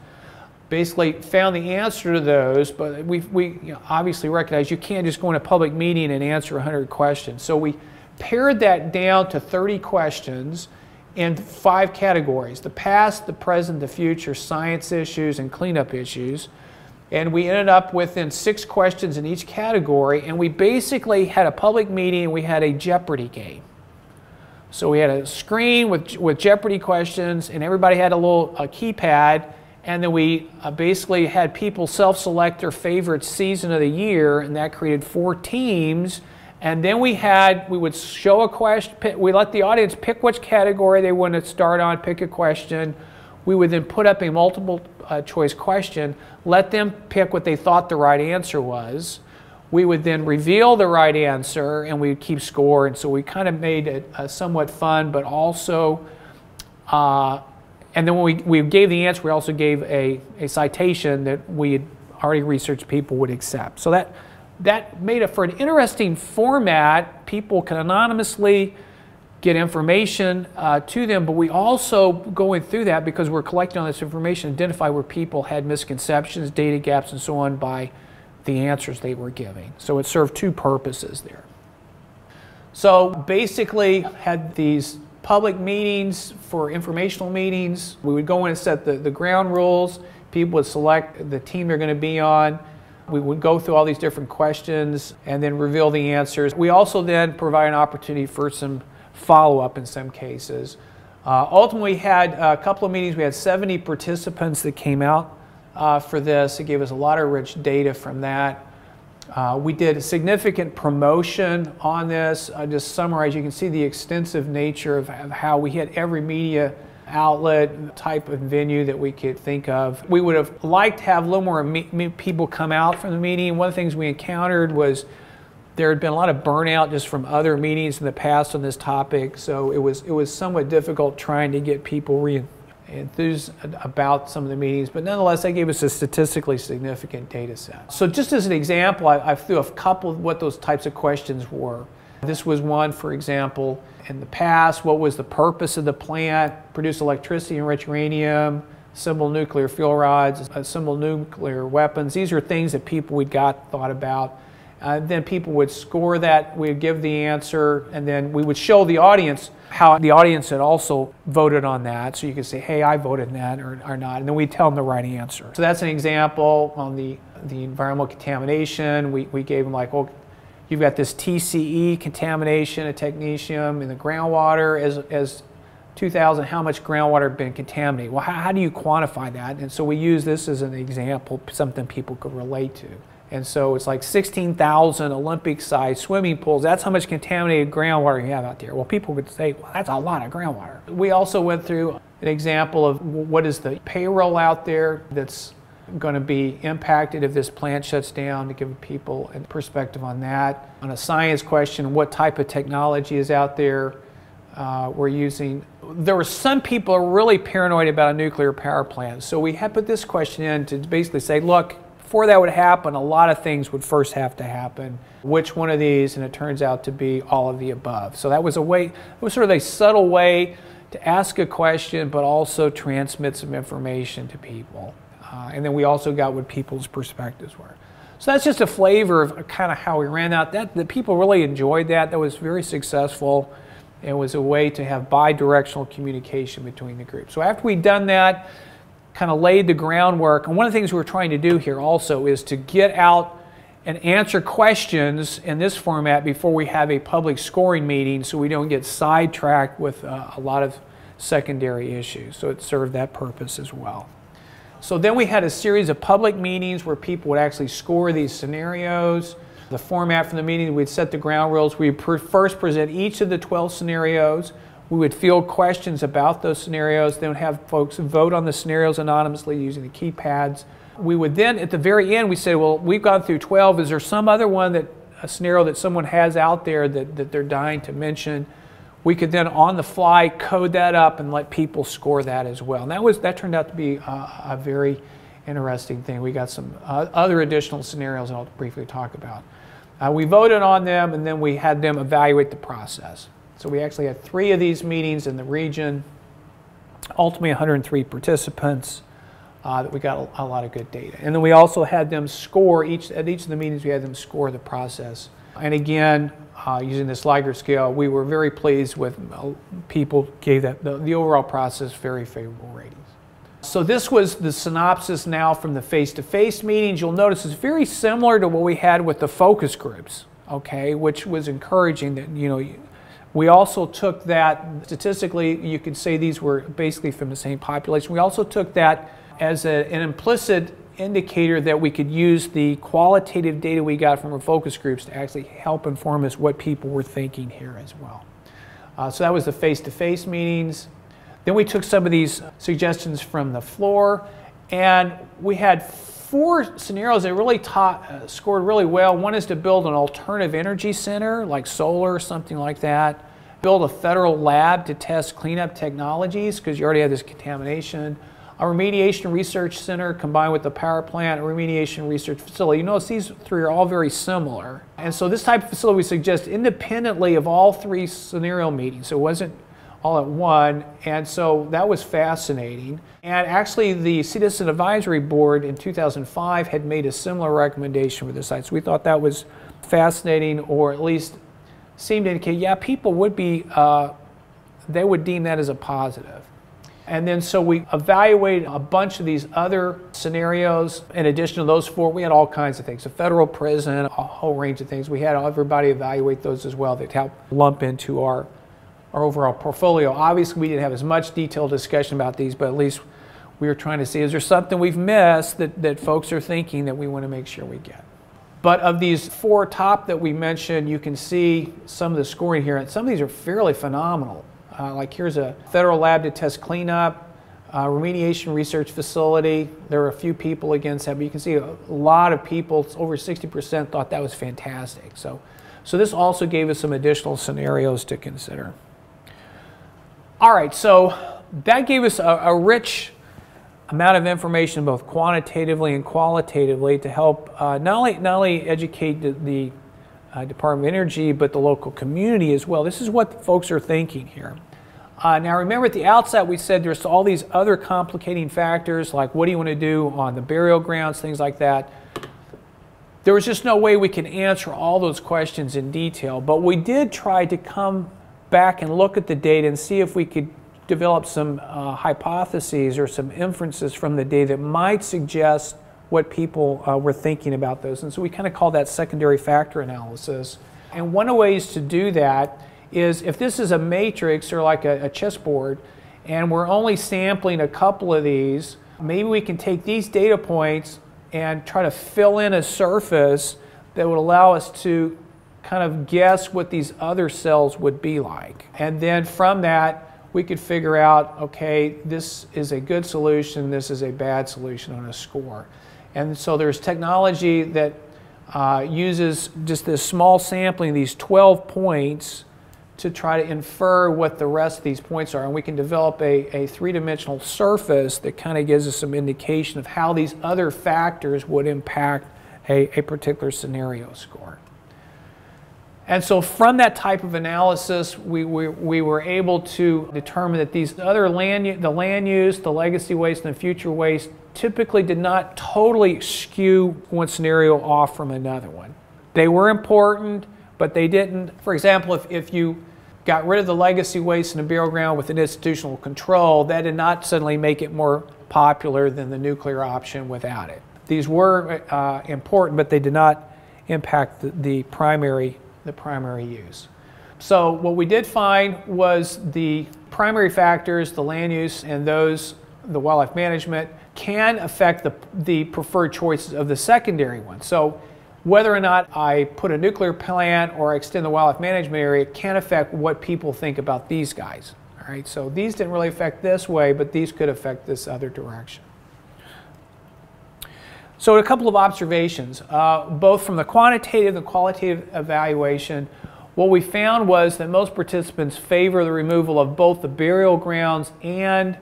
basically found the answer to those, but we obviously recognize you can't just go in a public meeting and answer 100 questions. So we pared that down to 30 questions in 5 categories: the past, the present, the future, science issues, and cleanup issues. And we ended up within 6 questions in each category, and we basically had a public meeting and we had a Jeopardy game. So we had a screen with Jeopardy questions, and everybody had a keypad, and then we basically had people self-select their favorite season of the year, and that created 4 teams. And then we would show a question, we let the audience pick which category they want to start on, pick a question. We would then put up a multiple choice question, let them pick what they thought the right answer was. We would then reveal the right answer, and we would keep score. And so we kind of made it somewhat fun, but also, and then when we gave the answer, we also gave a citation that we had already researched people would accept. So that made it for an interesting format. People can anonymously get information to them, but we also, going through that, because we're collecting all this information, identify where people had misconceptions, data gaps, and so on by the answers they were giving. So it served 2 purposes there. So basically had these public meetings for informational meetings. We would go in and set the ground rules. People would select the team they're going to be on. We would go through all these different questions and then reveal the answers. We also then provide an opportunity for some follow-up in some cases. Ultimately, we had a couple of meetings. We had 70 participants that came out for this. It gave us a lot of rich data from that. We did a significant promotion on this. I'll just summarize. You can see the extensive nature of how we hit every media outlet, type of venue that we could think of. We would have liked to have a little more people come out from the meeting. One of the things we encountered was there had been a lot of burnout just from other meetings in the past on this topic, so it was somewhat difficult trying to get people enthused about some of the meetings, but nonetheless that gave us a statistically significant data set. So just as an example, I threw a couple of what those types of questions were. This was one, for example, in the past, what was the purpose of the plant? Produce electricity, enrich uranium, assemble nuclear fuel rods, assemble nuclear weapons. These are things that people thought about. Then people would score that, we would give the answer, and then we would show the audience how the audience had also voted on that. So you could say, hey, I voted in that or not, and then we'd tell them the right answer. So that's an example on the environmental contamination. We gave them like, well, you've got this TCE contamination of technetium in the groundwater as 2000, how much groundwater had been contaminated? Well, how do you quantify that? And so we use this as an example, something people could relate to. And so it's like 16,000 Olympic-sized swimming pools. That's how much contaminated groundwater you have out there. Well, people would say, well, that's a lot of groundwater. We also went through an example of what is the payroll out there that's going to be impacted if this plant shuts down, to give people a perspective on that. On a science question, what type of technology is out there we're using? There were some people who are really paranoid about a nuclear power plant. So we had put this question in to basically say, look, before that would happen, a lot of things would first have to happen. Which one of these? And it turns out to be all of the above. So that was a way, it was sort of a subtle way to ask a question, but also transmit some information to people. And then we also got what people's perspectives were. So that's just a flavor of kind of how we ran out. The people really enjoyed that. That was very successful. It was a way to have bi-directional communication between the groups. So after we'd done that, kind of laid the groundwork. And one of the things we're trying to do here also is to get out and answer questions in this format before we have a public scoring meeting, so we don't get sidetracked with a lot of secondary issues. So it served that purpose as well. So then we had a series of public meetings where people would actually score these scenarios. The format for the meeting, we'd set the ground rules. We'd first present each of the 12 scenarios. We would field questions about those scenarios, then have folks vote on the scenarios anonymously using the keypads. We would then, at the very end, we say, well, we've gone through 12. Is there some other one, a scenario that someone has out there that they're dying to mention? We could then, on the fly, code that up and let people score that as well. And that turned out to be a very interesting thing. We got some other additional scenarios I'll briefly talk about. We voted on them, and then we had them evaluate the process. So we actually had 3 of these meetings in the region, ultimately 103 participants, that we got a lot of good data. And then we also had them score, at each of the meetings we had them score the process. And again, using this Liger scale, we were very pleased with people gave the overall process very favorable ratings. So this was the synopsis now from the face-to-face meetings. You'll notice it's very similar to what we had with the focus groups, okay, which was encouraging that, we also took that, statistically, you could say these were basically from the same population. We also took that as an implicit indicator that we could use the qualitative data we got from our focus groups to actually help inform us what people were thinking here as well. So that was the face-to-face meetings. Then we took some of these suggestions from the floor, and we had 4 scenarios that really scored really well. One is to build an alternative energy center, like solar or something like that. Build a federal lab to test cleanup technologies, because you already have this contamination. A remediation research center combined with the power plant, a remediation research facility. You notice these 3 are all very similar. And so this type of facility we suggest independently of all 3 scenario meetings. So it wasn't all at one, and so that was fascinating. And actually the Citizen Advisory Board in 2005 had made a similar recommendation for this site. So we thought that was fascinating, or at least seemed to indicate, yeah, people would be, they would deem that as a positive. And then so we evaluated a bunch of these other scenarios. In addition to those 4, we had all kinds of things. A federal prison, a whole range of things. We had everybody evaluate those as well that helped lump into our overall portfolio. Obviously, we didn't have as much detailed discussion about these, but at least we were trying to see, is there something we've missed that folks are thinking that we want to make sure we get? But of these 4 top that we mentioned, you can see some of the scoring here, and some of these are fairly phenomenal. Like here's a federal lab to test cleanup, remediation research facility. There were a few people against that, but you can see a lot of people, over 60%, thought that was fantastic. So this also gave us some additional scenarios to consider. All right, so that gave us a rich amount of information, both quantitatively and qualitatively, to help not only educate the Department of Energy, but the local community as well. This is what folks are thinking here. Now remember, at the outset we said there's all these other complicating factors, like what do you want to do on the burial grounds, things like that. There was just no way we could answer all those questions in detail, but we did try to come back and look at the data and see if we could develop some hypotheses or some inferences from the data that might suggest what people were thinking about those. And so we kind of call that secondary factor analysis. And one of the ways to do that is, if this is a matrix or like a chessboard, and we're only sampling a couple of these, maybe we can take these data points and try to fill in a surface that would allow us to kind of guess what these other cells would be like. And then from that, we could figure out, okay, this is a good solution, this is a bad solution on a score. And so there's technology that uses just this small sampling, these 12 points, to try to infer what the rest of these points are. And we can develop a three-dimensional surface that kind of gives us some indication of how these other factors would impact a particular scenario score. And so from that type of analysis, we were able to determine that these other the land use, the legacy waste, and the future waste typically did not totally skew one scenario off from another one. They were important, but they didn't. For example, if you got rid of the legacy waste in the burial ground with an institutional control, that did not suddenly make it more popular than the nuclear option without it. These were important, but they did not impact the primary use. So what we did find was the primary factors, the land use and the wildlife management, can affect the preferred choices of the secondary one. So whether or not I put a nuclear plant or extend the wildlife management area can affect what people think about these guys. All right, so these didn't really affect this way, but these could affect this other direction. So a couple of observations, both from the quantitative and qualitative evaluation. What we found was that most participants favor the removal of both the burial grounds and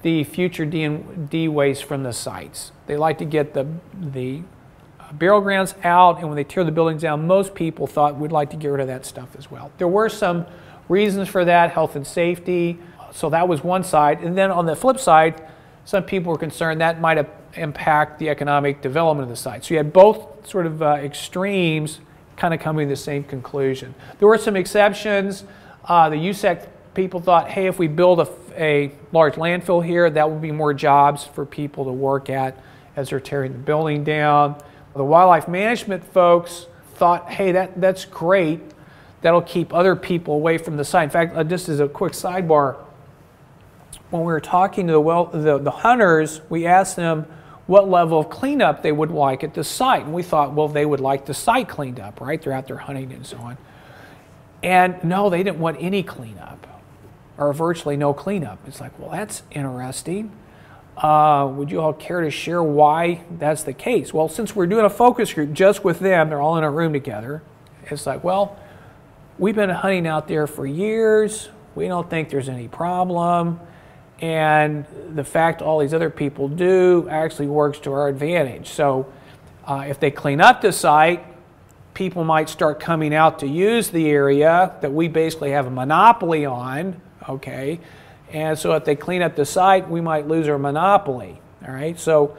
the future D&D waste from the sites. They like to get the burial grounds out, and when they tear the buildings down, most people thought we'd like to get rid of that stuff as well. There were some reasons for that, health and safety, so that was one side. And then on the flip side, some people were concerned that might impact the economic development of the site. So you had both sort of extremes kind of coming to the same conclusion. There were some exceptions. The USEC people thought, hey, if we build a large landfill here, that will be more jobs for people to work at as they're tearing the building down. The wildlife management folks thought, hey, that's great. That'll keep other people away from the site. In fact, just as a quick sidebar, when we were talking to the hunters, we asked them what level of cleanup they would like at the site. And we thought, well, they would like the site cleaned up, right? They're out there hunting and so on. And no, they didn't want any cleanup, or virtually no cleanup. It's like, well, that's interesting. Would you all care to share why that's the case? Well, since we're doing a focus group just with them, they're all in a room together, it's like, well, we've been hunting out there for years. We don't think there's any problem. And the fact all these other people do actually works to our advantage. So if they clean up the site, people might start coming out to use the area that we basically have a monopoly on, okay? And so if they clean up the site, we might lose our monopoly, all right? So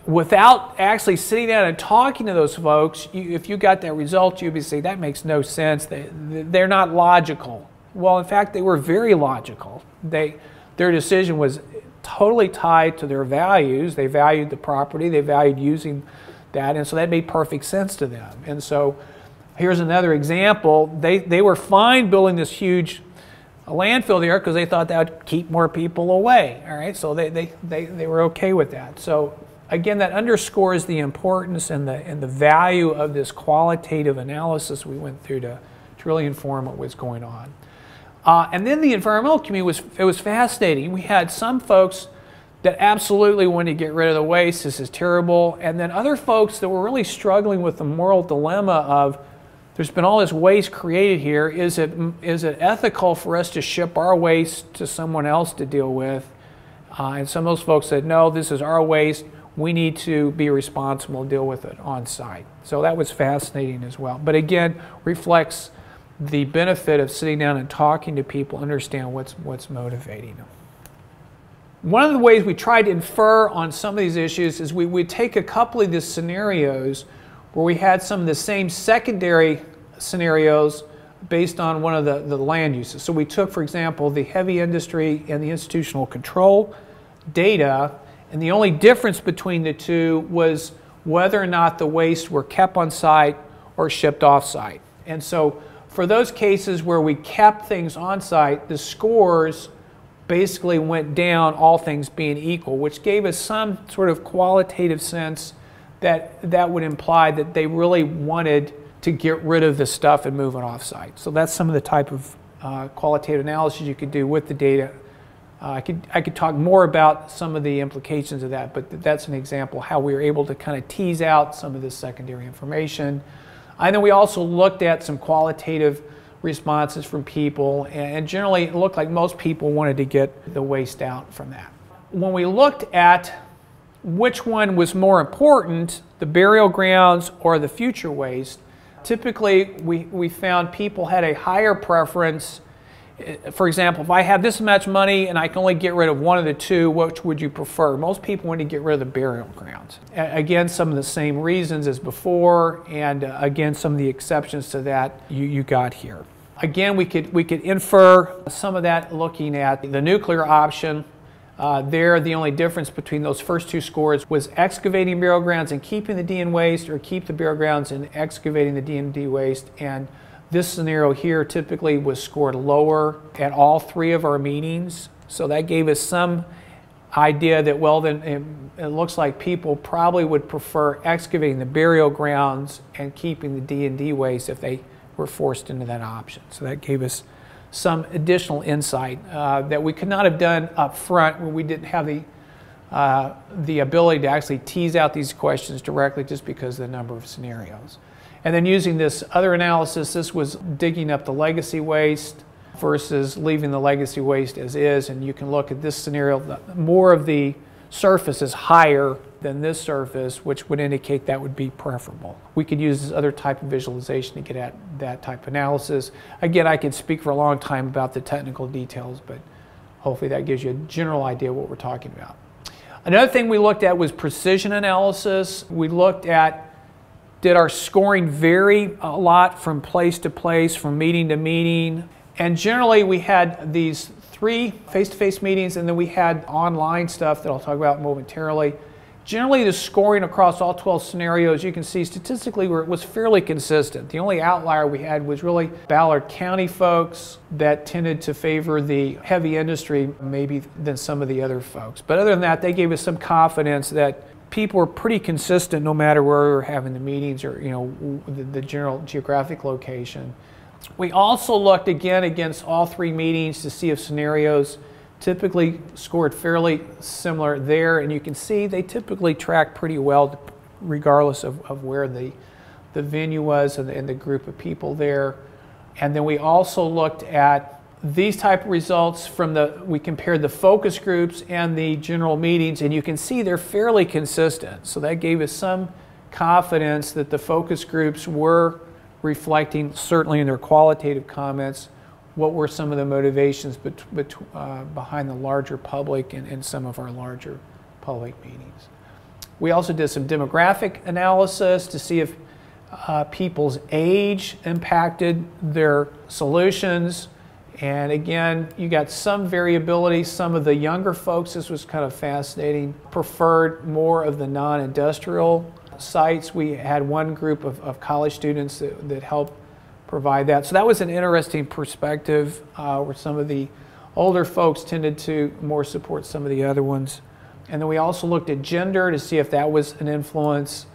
without actually sitting down and talking to those folks, if you got that result, you'd be saying, that makes no sense. They're not logical. Well, in fact, they were very logical. Their decision was totally tied to their values. They valued the property. They valued using that, and so that made perfect sense to them. And so here's another example. They were fine building this huge landfill there because they thought that would keep more people away. All right, so they were okay with that. So again, that underscores the importance and the value of this qualitative analysis we went through to really inform what was going on. And then the environmental community was fascinating. We had some folks that absolutely wanted to get rid of the waste. This is terrible. And then other folks that were really struggling with the moral dilemma of, there's been all this waste created here. Is it ethical for us to ship our waste to someone else to deal with? And some of those folks said, no, this is our waste. We need to be responsible and deal with it on site. So that was fascinating as well. But again, reflects the benefit of sitting down and talking to people, understand what's motivating them. One of the ways we tried to infer on some of these issues is we would take a couple of these scenarios where we had some of the same secondary scenarios based on one of the land uses. So we took, for example, the heavy industry and the institutional control data, and the only difference between the two was whether or not the waste were kept on site or shipped off site. And so for those cases where we kept things on site, the scores basically went down, all things being equal, which gave us some sort of qualitative sense that would imply that they really wanted to get rid of the stuff and move it off site. So that's some of the type of qualitative analysis you could do with the data. I could talk more about some of the implications of that, but that's an example how we were able to kind of tease out some of this secondary information. And then we also looked at some qualitative responses from people, and generally it looked like most people wanted to get the waste out from that. When we looked at which one was more important, the burial grounds or the future waste, typically we found people had a higher preference. For example, if I have this much money and I can only get rid of one of the two, which would you prefer? Most people want to get rid of the burial grounds. Again, some of the same reasons as before, and again, some of the exceptions to that you got here. Again, we could infer some of that looking at the nuclear option. There, the only difference between those first two scores was excavating burial grounds and keeping the D&D waste, or keep the burial grounds and excavating the D&D waste. And this scenario here typically was scored lower at all three of our meetings. So that gave us some idea that, well, then it looks like people probably would prefer excavating the burial grounds and keeping the D&D waste if they were forced into that option. So that gave us some additional insight that we could not have done up front when we didn't have the ability to actually tease out these questions directly just because of the number of scenarios. And then using this other analysis, this was digging up the legacy waste versus leaving the legacy waste as is, and you can look at this scenario, more of the surface is higher than this surface, which would indicate that would be preferable. We could use this other type of visualization to get at that type of analysis. Again, I could speak for a long time about the technical details, but hopefully that gives you a general idea of what we're talking about. Another thing we looked at was precision analysis. We looked at, did our scoring vary a lot from place to place, from meeting to meeting? And generally we had these 3 face-to-face meetings, and then we had online stuff that I'll talk about momentarily. Generally the scoring across all 12 scenarios, you can see statistically where it was fairly consistent. The only outlier we had was really Ballard County folks that tended to favor the heavy industry maybe than some of the other folks. But other than that, they gave us some confidence that people were pretty consistent no matter where we were having the meetings or the general geographic location. We also looked again against all 3 meetings to see if scenarios typically scored fairly similar there, and you can see they typically track pretty well regardless of where the venue was and the group of people there. And then we also looked at these type of results from we compared the focus groups and the general meetings, and you can see they're fairly consistent. So that gave us some confidence that the focus groups were reflecting, certainly in their qualitative comments, what were some of the motivations behind the larger public and some of our larger public meetings. We also did some demographic analysis to see if people's age impacted their solutions. And again, you got some variability. Some of the younger folks, this was kind of fascinating, preferred more of the non-industrial sites. We had one group of college students that helped provide that. So that was an interesting perspective where some of the older folks tended to more support some of the other ones. And then we also looked at gender to see if that was an influence,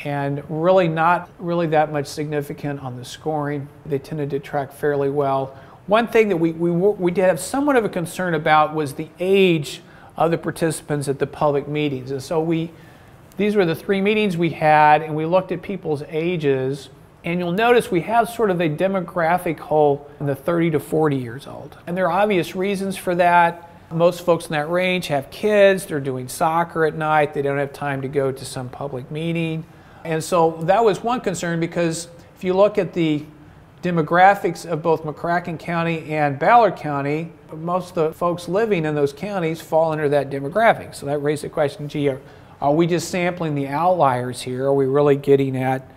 and really not really that much significant on the scoring. They tended to track fairly well. One thing that we did have somewhat of a concern about was the age of the participants at the public meetings. And so these were the 3 meetings we had, and we looked at people's ages, and you'll notice we have sort of a demographic hole in the 30 to 40 years old. And there are obvious reasons for that. Most folks in that range have kids, they're doing soccer at night, they don't have time to go to some public meeting. And so that was one concern, because if you look at the demographics of both McCracken County and Ballard County, most of the folks living in those counties fall under that demographic. So that raised the question, gee, are we just sampling the outliers here? Are we really getting at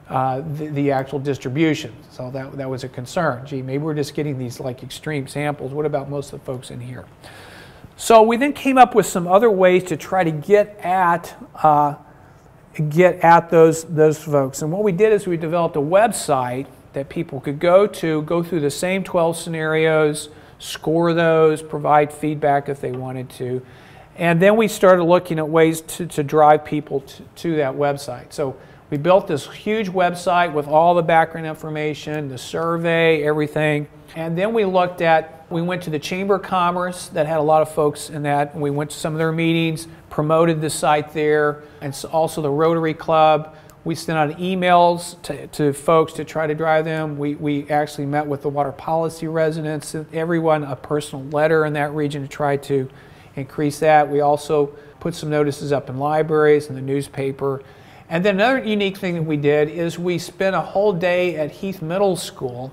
the actual distribution? So that was a concern. Gee, maybe we're just getting these like extreme samples. What about most of the folks in here? So we then came up with some other ways to try to get at those folks. And what we did is we developed a website that people could go through the same 12 scenarios, score those, provide feedback if they wanted to. And then we started looking at ways to drive people to that website. So we built this huge website with all the background information, the survey, everything. And then we went to the Chamber of Commerce that had a lot of folks in that, and we went to some of their meetings, promoted the site there, and also the Rotary Club. We sent out emails to folks to try to drive them. We actually met with the water policy residents, sent everyone a personal letter in that region to try to increase that. We also put some notices up in libraries and the newspaper. And then another unique thing that we did is we spent a whole day at Heath Middle School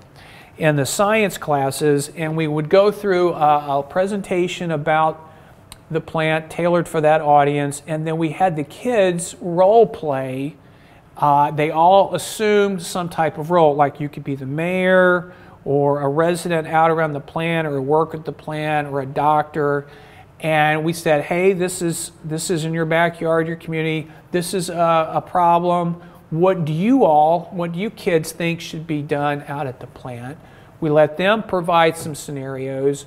in the science classes, and we would go through a presentation about the plant tailored for that audience, and then we had the kids role play. They all assumed some type of role, like you could be the mayor or a resident out around the plant or work at the plant or a doctor. And we said, hey, this is in your backyard, your community. This is a problem. What do you kids think should be done out at the plant? We let them provide some scenarios.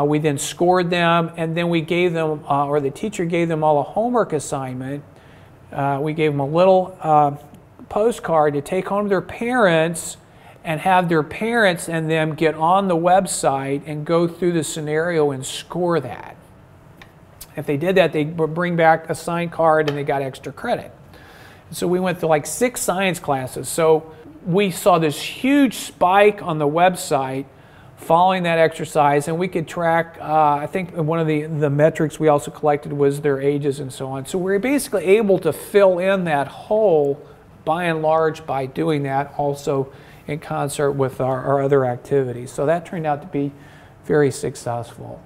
We then scored them, and then we gave them, or the teacher gave them all a homework assignment. We gave them a little postcard to take home to their parents and have their parents and them get on the website and go through the scenario and score that. If they did that, they would bring back a signed card and they got extra credit. So we went through like 6 science classes. So we saw this huge spike on the website following that exercise, and we could track, I think one of the metrics we also collected was their ages and so on. So we were basically able to fill in that hole by and large by doing that, also in concert with our other activities. So that turned out to be very successful.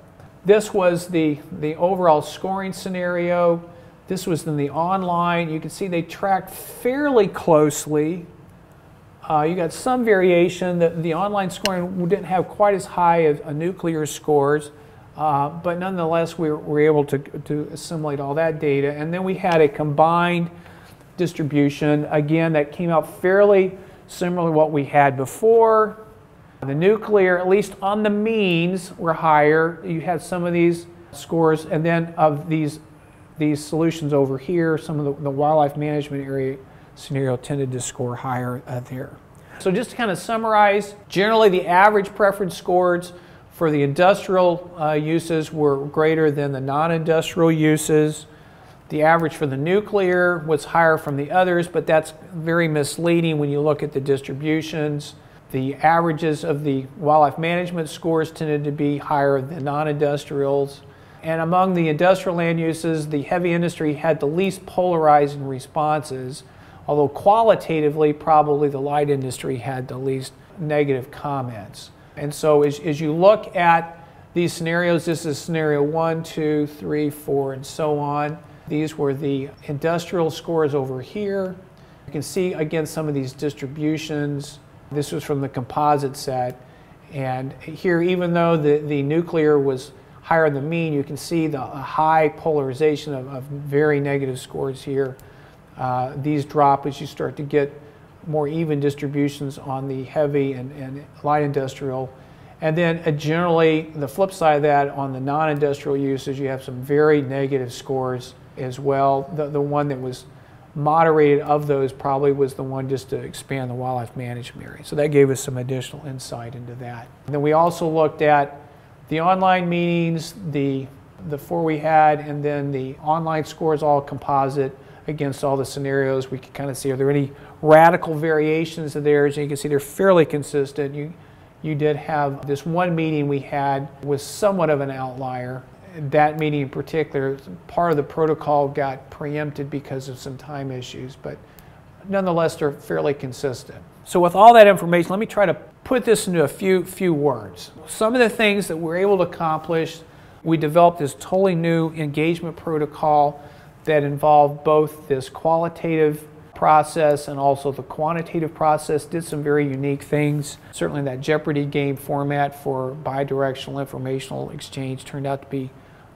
This was the overall scoring scenario. This was in the online. You can see they tracked fairly closely. You got some variation. The online scoring didn't have quite as high as a nuclear scores, but nonetheless we were able to assimilate all that data. And then we had a combined distribution, again, that came out fairly similar to what we had before. The nuclear, at least on the means, were higher. You had some of these scores, and then of these solutions over here, some of the wildlife management area scenario tended to score higher there. So just to kind of summarize, generally the average preference scores for the industrial uses were greater than the non-industrial uses. The average for the nuclear was higher from the others, but that's very misleading when you look at the distributions. The averages of the wildlife management scores tended to be higher than non-industrials. And among the industrial land uses, the heavy industry had the least polarizing responses, although qualitatively, probably the light industry had the least negative comments. And so as you look at these scenarios, this is scenario 1, 2, 3, 4, and so on. These were the industrial scores over here. You can see, again, some of these distributions. This was from the composite set. And here, even though the nuclear was higher than the mean, you can see the high polarization of very negative scores here. These drop as you start to get more even distributions on the heavy and light industrial. And then generally, the flip side of that, on the non-industrial uses, you have some very negative scores as well. The one that was moderated of those probably was the one just to expand the wildlife management area. So that gave us some additional insight into that. And then we also looked at the online meetings, the 4 we had, and then the online scores all composite against all the scenarios. We could kind of see, are there any radical variations of theirs? And you can see they're fairly consistent. You did have this one meeting we had was somewhat of an outlier. That meeting in particular, part of the protocol got preempted because of some time issues, but nonetheless they're fairly consistent. So with all that information, let me try to put this into a few words. Some of the things that we're able to accomplish, we developed this totally new engagement protocol that involved both this qualitative process and also the quantitative process. Did some very unique things. Certainly that Jeopardy game format for bidirectional informational exchange turned out to be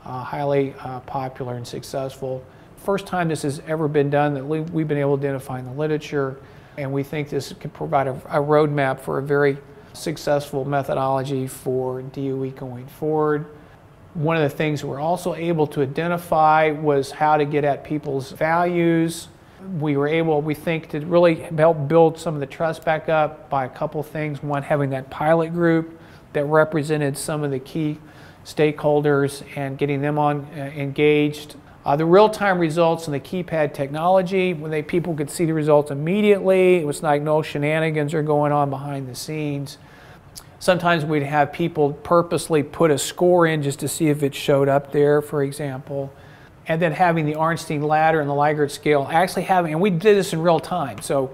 highly popular and successful. First time this has ever been done that we've been able to identify in the literature, and we think this can provide a roadmap for a very successful methodology for DOE going forward. One of the things we're also able to identify was how to get at people's values. We were able, we think, to really help build some of the trust back up by a couple things. One, having that pilot group that represented some of the key stakeholders and getting them engaged. The real-time results and the keypad technology, when people could see the results immediately. It was like no shenanigans are going on behind the scenes. Sometimes we'd have people purposely put a score in just to see if it showed up there, for example. And then having the Ornstein ladder and the Likert scale, actually having, and we did this in real time. So,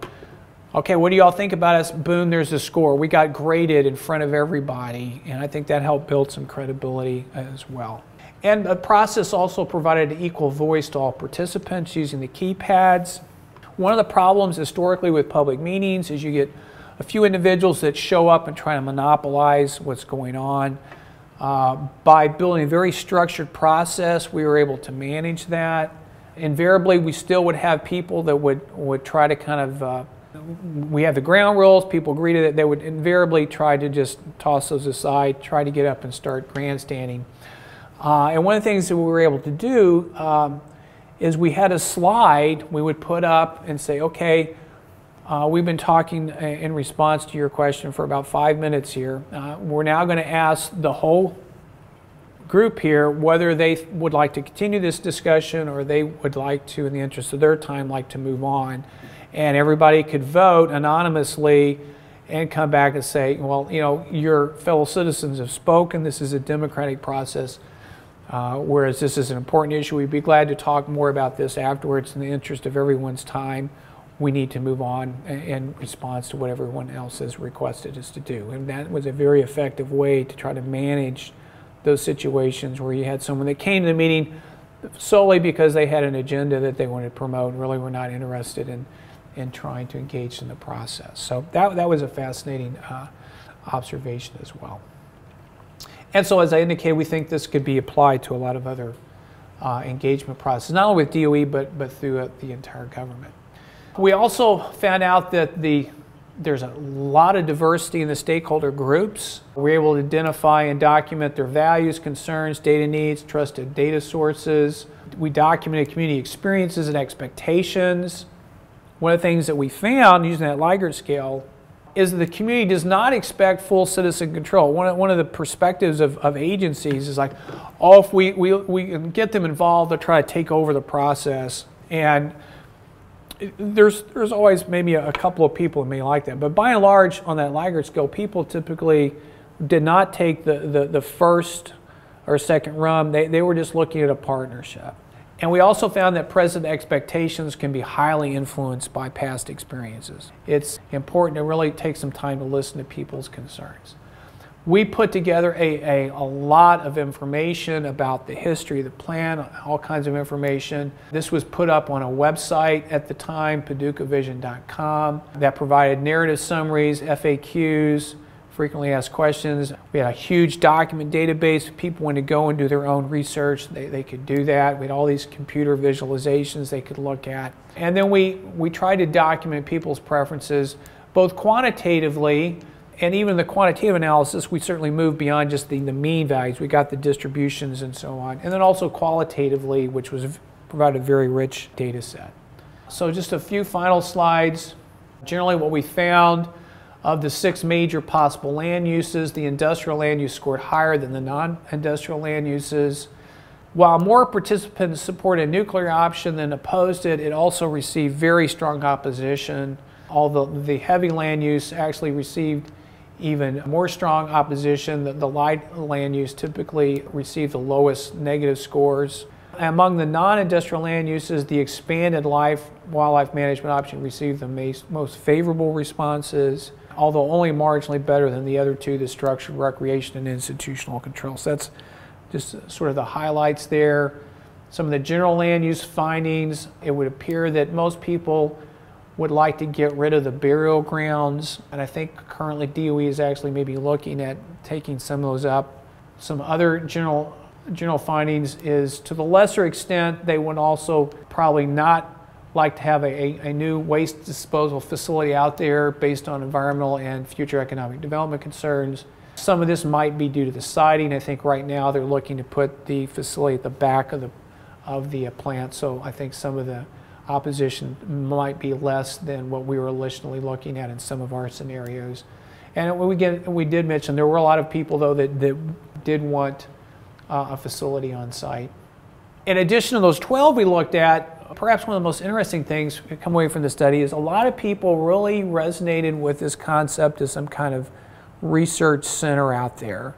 okay, what do y'all think about us? Boom, there's a score. We got graded in front of everybody, and I think that helped build some credibility as well. And the process also provided an equal voice to all participants using the keypads. One of the problems historically with public meetings is you get a few individuals that show up and try to monopolize what's going on. By building a very structured process, we were able to manage that. Invariably, we still would have people that would try to kind of We had the ground rules, people agreed to that, they would invariably try to just toss those aside, try to get up and start grandstanding. And one of the things that we were able to do is we had a slide we would put up and say, okay, we've been talking in response to your question for about 5 minutes here. We're now going to ask the whole group here whether they would like to continue this discussion or they would like to, in the interest of their time, like to move on. And everybody could vote anonymously and come back and say, well, you know, your fellow citizens have spoken. This is a democratic process. Whereas this is an important issue, we'd be glad to talk more about this afterwards. In the interest of everyone's time, we need to move on in response to what everyone else has requested us to do. And that was a very effective way to try to manage those situations where you had someone that came to the meeting solely because they had an agenda that they wanted to promote and really were not interested in trying to engage in the process. So that was a fascinating observation as well. And so, as I indicated, we think this could be applied to a lot of other engagement processes, not only with DOE, but throughout the entire government. We also found out that there's a lot of diversity in the stakeholder groups. We're able to identify and document their values, concerns, data needs, trusted data sources. We documented community experiences and expectations. One of the things that we found using that Likert scale is that the community does not expect full citizen control. One of the perspectives of agencies is like, oh, if we can get them involved, they'll try to take over the process. And there's always maybe a couple of people who may like that. But by and large, on that Likert scale, people typically did not take the first or second rung. They were just looking at a partnership. And we also found that present expectations can be highly influenced by past experiences. It's important to really take some time to listen to people's concerns. We put together a lot of information about the history of the plan, all kinds of information. This was put up on a website at the time, paducavision.com, that provided narrative summaries, FAQs, frequently asked questions. We had a huge document database. If people wanted to go and do their own research, they could do that. We had all these computer visualizations they could look at. And then we tried to document people's preferences, both quantitatively, and even the quantitative analysis, we certainly moved beyond just the mean values. We got the distributions and so on. And then also qualitatively, which provided a very rich data set. So just a few final slides. Generally what we found, of the 6 major possible land uses, the industrial land use scored higher than the non-industrial land uses. While more participants supported a nuclear option than opposed it, it also received very strong opposition. Although the heavy land use actually received even more strong opposition, the light land use typically received the lowest negative scores. Among the non-industrial land uses, the expanded wildlife management option received the most favorable responses, although only marginally better than the other two, the structured recreation and institutional control. So that's just sort of the highlights there. Some of the general land use findings, it would appear that most people would like to get rid of the burial grounds, and I think currently DOE is actually maybe looking at taking some of those up. Some other general findings is, to the lesser extent, they would also probably not like to have a new waste disposal facility out there based on environmental and future economic development concerns. Some of this might be due to the siting. I think right now they're looking to put the facility at the back of the plant, so I think some of the opposition might be less than what we were initially looking at in some of our scenarios. And we did mention there were a lot of people, though, that did want a facility on site. In addition to those 12 we looked at, perhaps one of the most interesting things that come away from the study is a lot of people really resonated with this concept of some kind of research center out there.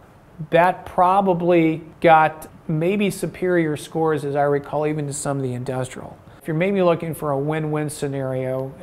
That probably got maybe superior scores, as I recall, even to some of the industrial. If you're maybe looking for a win-win scenario,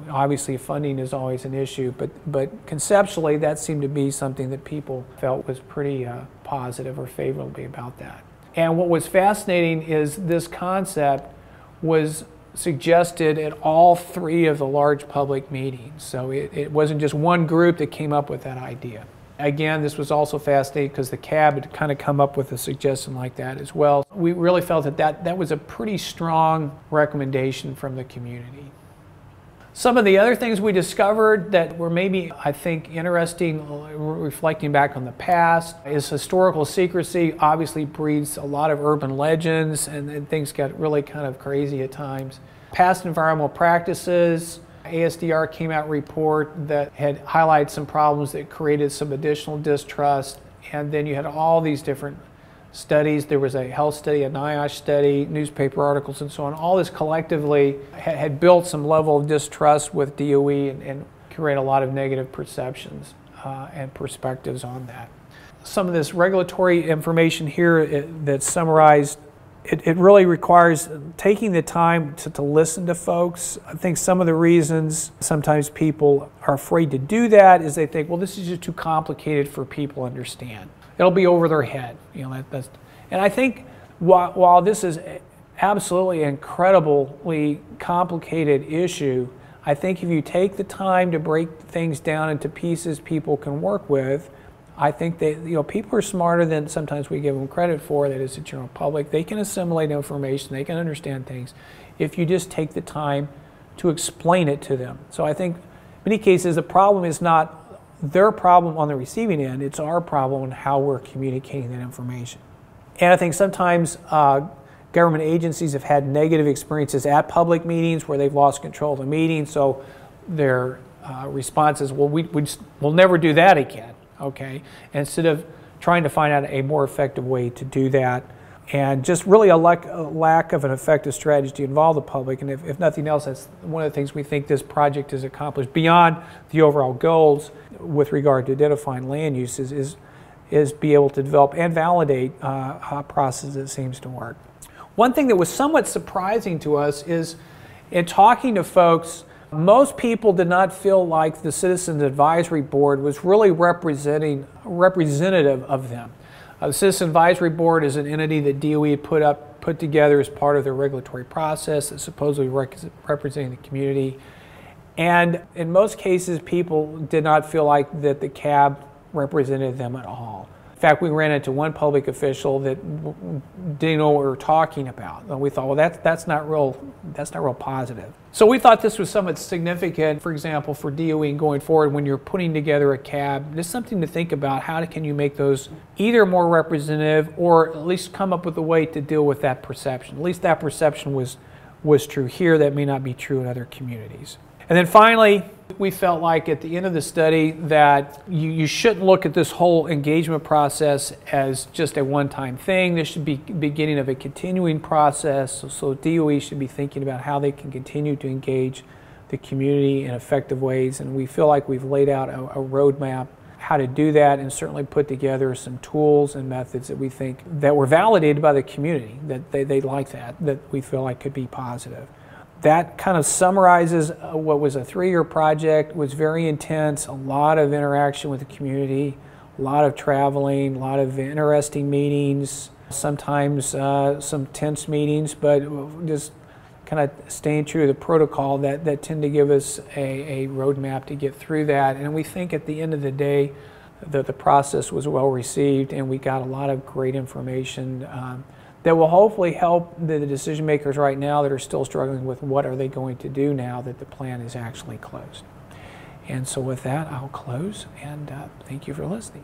obviously funding is always an issue, but conceptually that seemed to be something that people felt was pretty positive or favorably about that. And what was fascinating is this concept was suggested at all 3 of the large public meetings. So it wasn't just one group that came up with that idea. Again, this was also fascinating because the CAB had kind of come up with a suggestion like that as well. We really felt that was a pretty strong recommendation from the community. Some of the other things we discovered that were maybe, I think, interesting, reflecting back on the past, is historical secrecy obviously breeds a lot of urban legends, and things got really kind of crazy at times. Past environmental practices, ASDR came out a report that had highlighted some problems that created some additional distrust, and then you had all these different studies. There was a health study, a NIOSH study, newspaper articles, and so on. All this collectively had built some level of distrust with DOE and create a lot of negative perceptions and perspectives on that. Some of this regulatory information here that's summarized, it really requires taking the time to listen to folks. I think some of the reasons sometimes people are afraid to do that is they think, well, this is just too complicated for people to understand. It'll be over their head, and I think while this is absolutely an incredibly complicated issue, I think if you take the time to break things down into pieces people can work with, I think that people are smarter than sometimes we give them credit for. That is the general public. They can assimilate information. They can understand things if you just take the time to explain it to them. So I think in many cases the problem is not their problem on the receiving end, it's our problem on how we're communicating that information. And I think sometimes government agencies have had negative experiences at public meetings where they've lost control of the meeting, so their response is, well, we'll never do that again, okay? Instead of trying to find out a more effective way to do that, and just really a lack of an effective strategy to involve the public. And if nothing else, that's one of the things we think this project has accomplished beyond the overall goals with regard to identifying land uses is be able to develop and validate a process that seems to work. One thing that was somewhat surprising to us is in talking to folks, most people did not feel like the Citizens Advisory Board was really representative of them. The Citizen Advisory Board is an entity that DOE had put together as part of their regulatory process that's supposedly representing the community. And in most cases, people did not feel like that the CAB represented them at all. In fact, we ran into one public official that didn't know what we were talking about. And we thought, well, that's not real positive. So we thought this was somewhat significant, for example, for DOE going forward when you're putting together a CAB. There's something to think about. How can you make those either more representative or at least come up with a way to deal with that perception? At least that perception was true here. That may not be true in other communities. And then finally, we felt like at the end of the study that you shouldn't look at this whole engagement process as just a one-time thing. This should be the beginning of a continuing process. So DOE should be thinking about how they can continue to engage the community in effective ways. And we feel like we've laid out a roadmap how to do that, and certainly put together some tools and methods that we think that were validated by the community, that they like that we feel like could be positive. That kind of summarizes what was a 3-year project. It was very intense, a lot of interaction with the community, a lot of traveling, a lot of interesting meetings, sometimes some tense meetings, but just kind of staying true to the protocol that tend to give us a roadmap to get through that. And we think at the end of the day that the process was well received, and we got a lot of great information that will hopefully help the decision makers right now that are still struggling with what are they going to do now that the plan is actually closed. And so with that, I'll close, and thank you for listening.